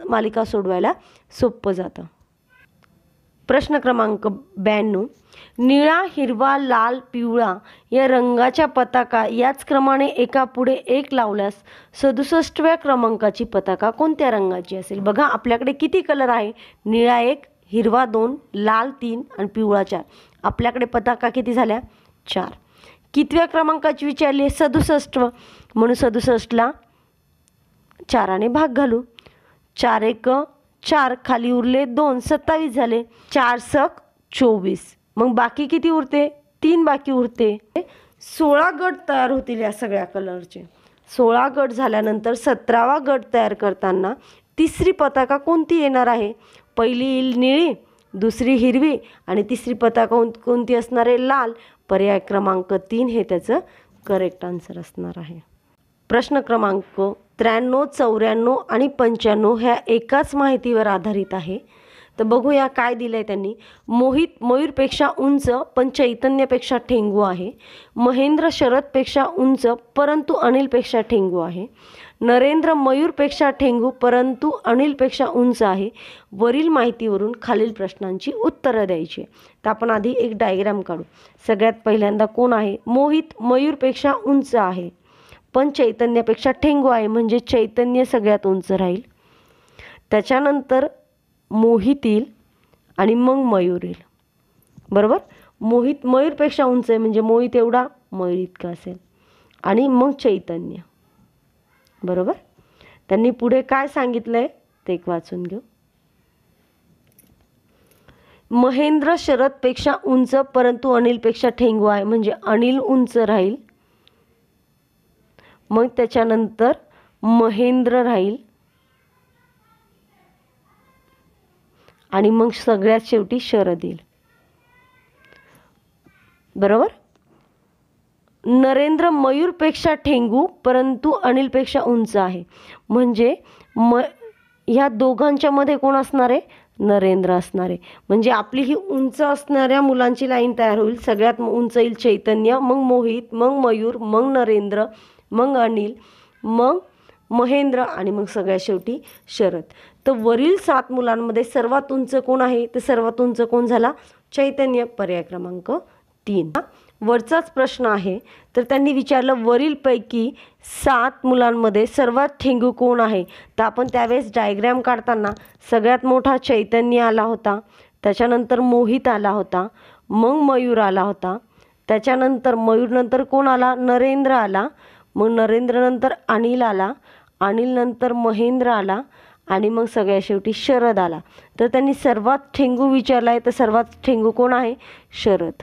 मालिका सोडवायला सोपं जातं. प्रश्न क्रमांक 92. निळा, हिरवा, लाल, पिवळा या रंगाच्या पताका याच क्रमाने एकापुढे एक लावल्यास 67व्या क्रमांकाची पताका कोणत्या रंगाची असेल? बघा आपल्याकडे किती कलर आहे? निळा 1, हिरवा 2, लाल 3 आणि पिवळा 4. आपल्याकडे पताका किती झाल्या? 4. कितव्या क्रमांकाची विचारली? 67. म्हणून 67ला 4ने भाग घालू. 4 1 4, खाली उरले 2, 27 झाले. 4 सक 24. मग बाकी किती उरते? 3 बाकी उरते. 16 गट तयार होतील या सगळ्या कलरचे. 16 गट झाल्यानंतर 17वा गट तयार करताना तिसरी पताका कोणती येणार आहे? पहिली येईल निळी, दुसरी हिरवी आणि तिसरी पताका कोणती असणार आहे? लाल. पर्याय क्रमांक 3 हे त्याचं करेक्ट आन्सर असणार आहे. प्रश्न क्रमांक 93, 94 आणि 95 ह्या एकाच माहितीवर आधारित आहे. तर बघूया काय दिलं आहे त्यांनी. मोहित मयूरपेक्षा उंच पण चैतन्यपेक्षा ठेंगू आहे. महेंद्र शरदपेक्षा उंच परंतु अनिलपेक्षा ठेंगू आहे. नरेंद्र मयूरपेक्षा ठेंगू परंतु अनिलपेक्षा उंच आहे. वरील माहितीवरून खालील प्रश्नांची उत्तरं द्यायची. तर आपण आधी एक डायग्राम काढू. सगळ्यात पहिल्यांदा कोण आहे? मोहित मयूरपेक्षा उंच आहे पण चैतन्यापेक्षा ठेंगू आहे, म्हणजे चैतन्य सगळ्यात उंच राहील. त्याच्यानंतर मोहित येईल आणि मग मयूर येईल. बरोबर, मोहित मयूरपेक्षा उंच आहे म्हणजे मोहित एवढा मयूर इतका असेल. आणि मग चैतन्य. बरोबर, त्यांनी पुढे काय सांगितलं आहे ते एक वाचून घेऊ. महेंद्र शरदपेक्षा उंच परंतु अनिलपेक्षा ठेंगू आहे म्हणजे अनिल उंच राहील. मग त्याच्यानंतर महेंद्र राहील आणि मग सगळ्यात शेवटी शरद येईल. बरोबर, नरेंद्र मयूरपेक्षा ठेंगू परंतु अनिलपेक्षा उंच आहे म्हणजे ह्या दोघांच्या मध्ये कोण असणार आहे? नरेंद्र असणार आहे. म्हणजे आपली ही उंच असणाऱ्या मुलांची लाईन तयार होईल. सगळ्यात उंच येईल चैतन्य, मग मोहित, मग मयूर, मग नरेंद्र, मग अनिल, मग महेंद्र आणि मग सगळ्यात शेवटी शरद. तर वरील 7 मुलांमध्ये सर्वात उंच कोण आहे? तर सर्वात उंच कोण झाला? चैतन्य. पर्याय क्रमांक 3. वरचाच प्रश्न आहे. तर त्यांनी विचारलं वरीलपैकी 7 मुलांमध्ये सर्वात ठेंगू कोण आहे? तर आपण त्यावेळेस डायग्राम काढताना सगळ्यात मोठा चैतन्य आला होता, त्याच्यानंतर मोहित आला होता, मग मयूर आला होता, त्याच्यानंतर मयूरनंतर कोण आला? नरेंद्र आला, मग नरेंद्रनंतर अनिल आला, अनिलनंतर महेंद्र आला आणि मग सगळ्यात शेवटी शरद आला. तर त्यांनी सर्वात ठेंगू विचारला आहे, तर सर्वात ठेंगू कोण आहे? शरद.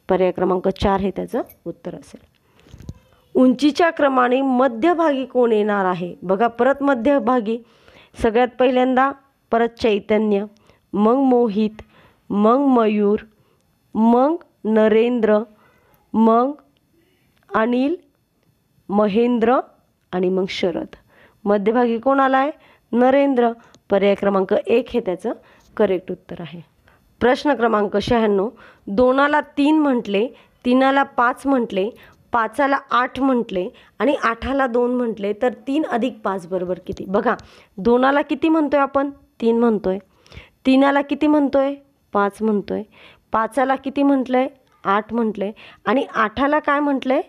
पर्याय क्रमांक 4 हे त्याचं उत्तर असेल. उंचीच्या क्रमाने मध्यभागी कोण येणार आहे? बघा परत मध्यभागी. सगळ्यात पहिल्यांदा परत चैतन्य, मग मोहित, मग मयूर, मग नरेंद्र, मग अनिल, महेंद्र आणि मग शरद. मध्यभागी कोण आला आहे? नरेंद्र. पर्याय क्रमांक 1 हे त्याचं करेक्ट उत्तर आहे. प्रश्न क्रमांक 96. 2ला 3 म्हटले, 3ला 5 म्हटले, 5ला 8 म्हटले आणि 8ला 2 म्हटले, तर 3 अधिक 5 बरोबर किती? बघा 2ला किती म्हणतोय आपण? 3 म्हणतोय. 3ला किती म्हणतोय? 5 म्हणतोय. 5ला किती म्हटलंय? 8 म्हटलंय. आणि 8ला काय म्हटलंय?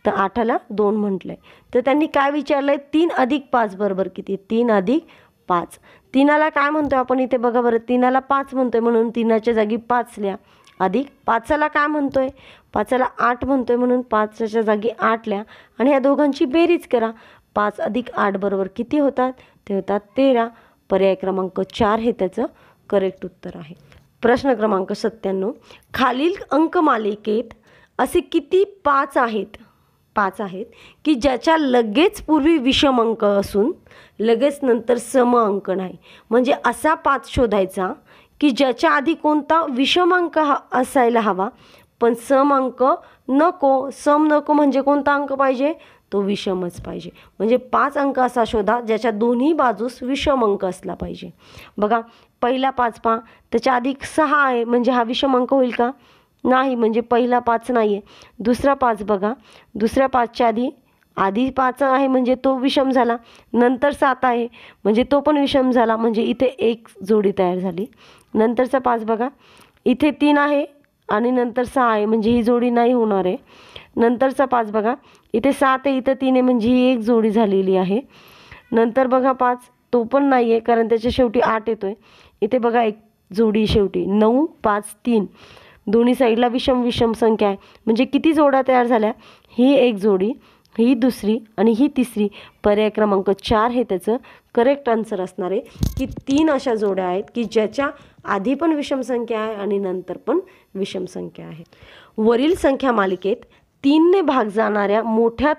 तर 8ला 2 म्हटलंय. तर त्यांनी काय विचारलंय? 3 अधिक 5 बरोबर किती? 3 अधिक 5. 3ला काय म्हणतोय आपण इथे? बघा बरं, 3ला 5 म्हणतोय म्हणून 3च्या जागी 5 लिहा. अधिक 5ला काय म्हणतोय? 5ला 8 म्हणतोय म्हणून 5च्या जागी 8 लिहा आणि ह्या दोघांची बेरीज करा. 5 अधिक 8 बरोबर किती होतात? ते होतात 13. पर्याय क्रमांक 4 हे त्याचं करेक्ट उत्तर आहे. प्रश्न क्रमांक 97, खालील अंकमालिकेत असे किती 5 आहेत की ज्याच्या लगेच पूर्वी विषम अंक असून लगेच नंतर सम अंक नाही. म्हणजे असा 5 शोधायचा की ज्याच्या आधी कोणता विषम अंक असायला हवा पण सम अंक नको. सम नको म्हणजे कोणता अंक पाहिजे, तो विषमच पाहिजे. म्हणजे 5 अंक असा शोधा ज्याच्या दोन्ही बाजूस विषम अंक असला पाहिजे. बघा पहिला 5 पहा, त्याच्या आधी 6 आहे म्हणजे हा विषम अंक होईल का, नाही. म्हणजे पहिला 5 नाही आहे. दुसरा 5 बघा, दुसऱ्या 5च्या आधी 5 आहे म्हणजे तो विषम झाला. नंतर 7 आहे म्हणजे तो पण विषम झाला. म्हणजे इथे एक जोडी तयार झाली. नंतरचा 5 बघा, इथे 3 आहे आणि नंतर 6 आहे म्हणजे ही जोडी नाही होणार आहे. नंतरचा 5 बघा, इथे 7 आहे इथं 3 आहे म्हणजे ही एक जोडी झालेली आहे. नंतर बघा 5 तो पण नाही आहे कारण त्याच्या शेवटी 8 येतोय. इथे बघा एक जोडी शेवटी 9, 5, 3 दोन्ही साईडला विषम संख्या आहे. म्हणजे किती जोड्या तयार झाल्या, ही एक जोडी, ही दुसरी आणि ही तिसरी. पर्याय क्रमांक 4 हे त्याचं करेक्ट आन्सर असणार आहे की 3 अशा जोड्या आहेत की ज्याच्या आधी पण विषम संख्या आहे आणि नंतर पण विषम संख्या आहे. वरील संख्या मालिकेत 3ने भाग जाणाऱ्या मोठ्या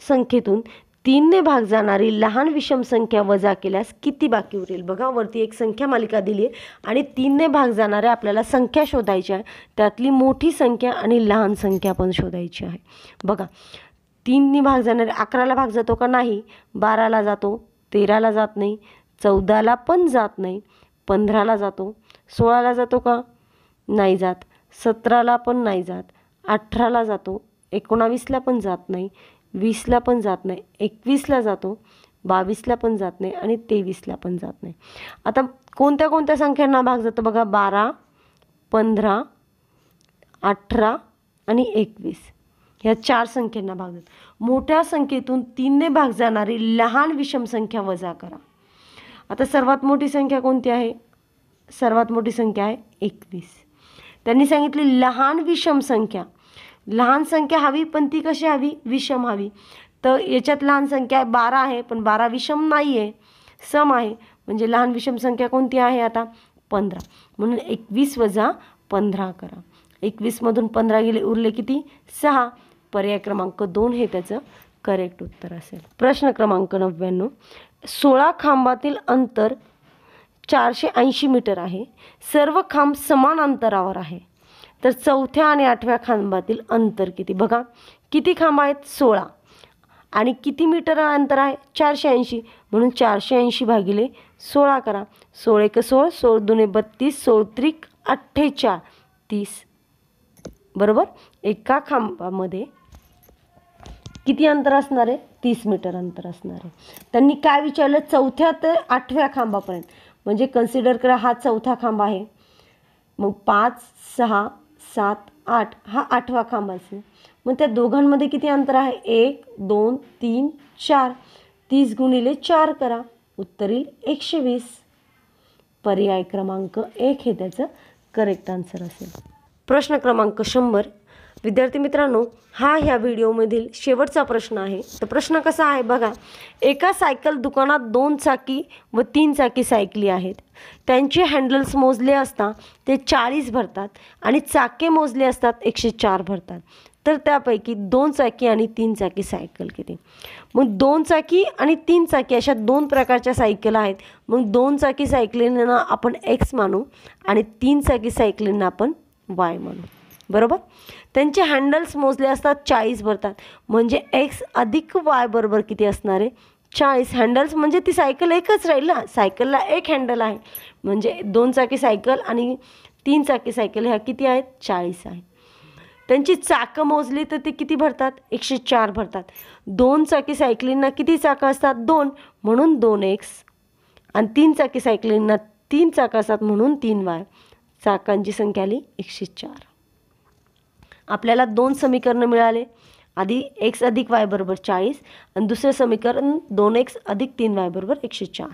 संख्येतून 3ने भाग जाणारी लहान विषम संख्या वजा केल्यास किती बाकी उरेल. बघा वरती एक संख्या मालिका दिली आहे आणि 3ने भाग जाणाऱ्या आपल्याला संख्या शोधायची आहे. त्यातली मोठी संख्या आणि लहान संख्या पण शोधायची आहे. बघा 3ने भाग जाणारे 11ला भाग जातो का, नाही. 12ला जातो, 13ला जात नाही, 14ला पण जात नाही, 15ला जातो, 16ला जातो का, नाही जात, 17ला पण नाही जात, 18ला जातो, 19ला पण जात नाही, 20ला पण जात नाही, 21ला जातो, 22ला पण जात नाही आणि 23ला पण जात नाही. आता कोणत्या संख्यांना भाग जातो बघा, 12, 15, 18 आणि 21 ह्या 4 संख्यांना भाग जातो. मोठ्या संख्येतून 3ने भाग जाणारी लहान विषम संख्या वजा करा. आता सर्वात मोठी संख्या कोणती आहे, सर्वात मोठी संख्या आहे 21. त्यांनी सांगितली लहान विषम संख्या, लहान संख्या हवी पण ती कशी हवी, विषम हवी. तर याच्यात लहान संख्या 12 आहे पण 12 विषम नाही आहे, सम आहे. म्हणजे लहान विषम संख्या कोणती आहे आता, 15. म्हणून 21 वजा 15 करा. 21मधून 15 गेले उरले किती, 6. पर्याय क्रमांक 2 हे त्याचं करेक्ट उत्तर असेल. प्रश्न क्रमांक 99, 16 खांबातील अंतर 480 मीटर आहे. सर्व खांब समान अंतरावर आहे. तर 4थ्या आणि 8व्या खांबातील अंतर किती. बघा किती खांब आहेत, 16 आणि किती मीटर अंतर आहे, 480. म्हणून 480 भागिले 16 करा. 16 एक 16, 16 दुने 32, 16 त्रिक 48, 30. बरोबर. एका खांबामध्ये किती अंतर असणार आहे, 30 मीटर अंतर असणार आहे. त्यांनी काय विचारलं, 4थ्या ते 8व्या खांबापर्यंत. म्हणजे कन्सिडर करा हा 4था खांब आहे. मग 5, 6, 7, 8 हा 8वा खांब असेल. मग त्या दोघांमध्ये किती अंतर आहे, 1, 2, 3, 4. 30 गुणिले 4 करा, उत्तर येईल 120. पर्याय क्रमांक 1 हे त्याचं करेक्ट आन्सर असेल. प्रश्न क्रमांक 100, विद्यार्थी मित्रांनो हा ह्या व्हिडिओमधील शेवटचा प्रश्न आहे. तर प्रश्न कसा आहे बघा, एका सायकल दुकानात 2 चाकी व 3 चाकी सायकली आहेत. त्यांचे हँडल्स मोजले असता ते 40 भरतात आणि चाके मोजले असतात 104 भरतात. तर त्यापैकी 2 चाकी आणि 3 चाकी सायकल किती. मग 2 चाकी आणि 3 चाकी अशा 2 प्रकारच्या सायकल आहेत. मग 2 चाकी सायकलींना आपण एक्स मानू आणि 3 चाकी सायकलींना आपण वाय म्हणू. बरोबर. त्यांचे हँडल्स मोजले असतात 40 भरतात. म्हणजे एक्स अधिक वाय बरोबर किती असणार आहे, 40. हँडल्स म्हणजे ती सायकल एकच राहील ना, सायकलला एक हँडल आहे. म्हणजे 2 चाकी सायकल आणि 3 चाकी सायकल ह्या किती आहेत, 40 आहे. त्यांची चाकं मोजली तर ते किती भरतात, 104 भरतात. 2 चाकी सायकलींना किती चाकं असतात, 2 म्हणून 2x आणि 3 चाकी सायकलींना 3 चाकं असतात म्हणून 3y. चाकांची संख्या आली 104. आपल्याला 2 समीकरण मिळाले. आधी x अधिक y बरोबर 40 आणि दुसरे समीकरण 2x अधिक 3y बरोबर 104.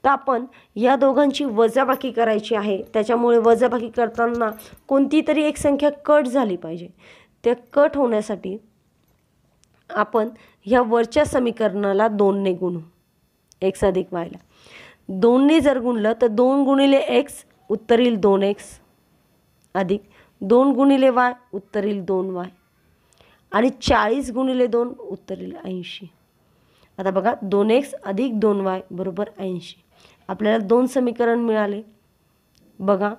तर आपण या दोघांची वजाबाकी करायची आहे. त्याच्यामुळे वजाबाकी करताना कोणती तरी एक संख्या कट झाली पाहिजे. त्या कट होण्यासाठी आपण ह्या वरच्या समीकरणाला 2ने गुणू, x अधिक yला. 2ने जर गुणलं तर 2 गुणिले x उत्तर येईल 2x अधिक 2 गुणिले y उत्तर येईल 2y आणि 40 गुणिले 2 उत्तर येईल 80. आता बघा 2x अधिक 2y बरोबर 80. आपल्याला 2 समीकरण मिळाले. बघा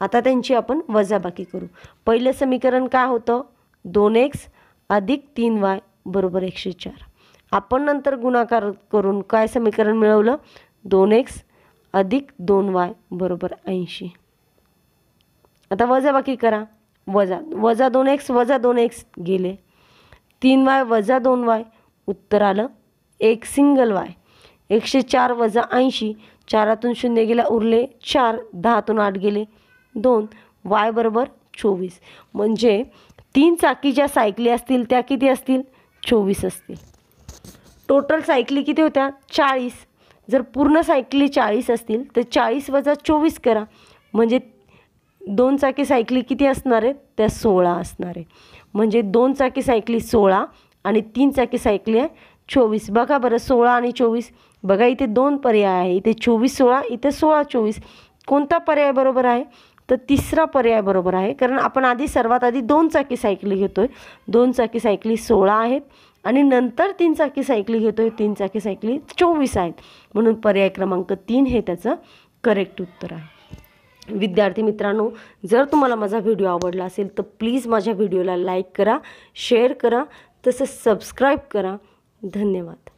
आता त्यांची आपण वजाबाकी करू. पहिलं समीकरण काय होतं? 2x अधिक 3y बरोबर 104. आपण नंतर गुणाकार करून काय समीकरण मिळवलं? 2x अधिक 2y बरोबर 80. आता वजाबाकी करा. वजा 2x वजा 2x गेले. 3y वजा 2y उत्तर आलं 1 सिंगल y. 104 वजा 80, 4तून 0 गेला उरले 4, 10तून 8 गेले 2, y बरोबर 24. म्हणजे 3 चाकी ज्या सायकली असतील त्या किती असतील? 24 असतील. टोटल सायकली किती होत्या? 40. जर पूर्ण सायकली 40 असतील तर 40 वजा 24 करा. म्हणजे 2 चाकी सायकली किती असणार आहेत? त्या 16 असणार आहे. म्हणजे 2 चाकी सायकली 16 आणि 3 चाकी सायकली आहे 24. बघा बरं 16 आणि 24. बघा इथे 2 पर्याय आहे. इथे 24 16, इथे 16 24. कोणता पर्याय बरोबर आहे? तर तिसरा पर्याय बरोबर आहे. कारण आपण सर्वात आधी 2 चाकी सायकली घेतोय. 2 चाकी सायकली 16 आहेत आणि नंतर 3 चाकी सायकली घेतोय. 3 चाकी सायकली 24 आहेत. म्हणून पर्याय क्रमांक 3 हे त्याचं करेक्ट उत्तर आहे. विद्यार्थी मित्रांनो, जर तुम्हाला माझा व्हिडिओ आवडला असेल तर प्लीज माझ्या व्हिडिओला लाईक करा, शेअर करा, तसंच सबस्क्राईब करा. धन्यवाद.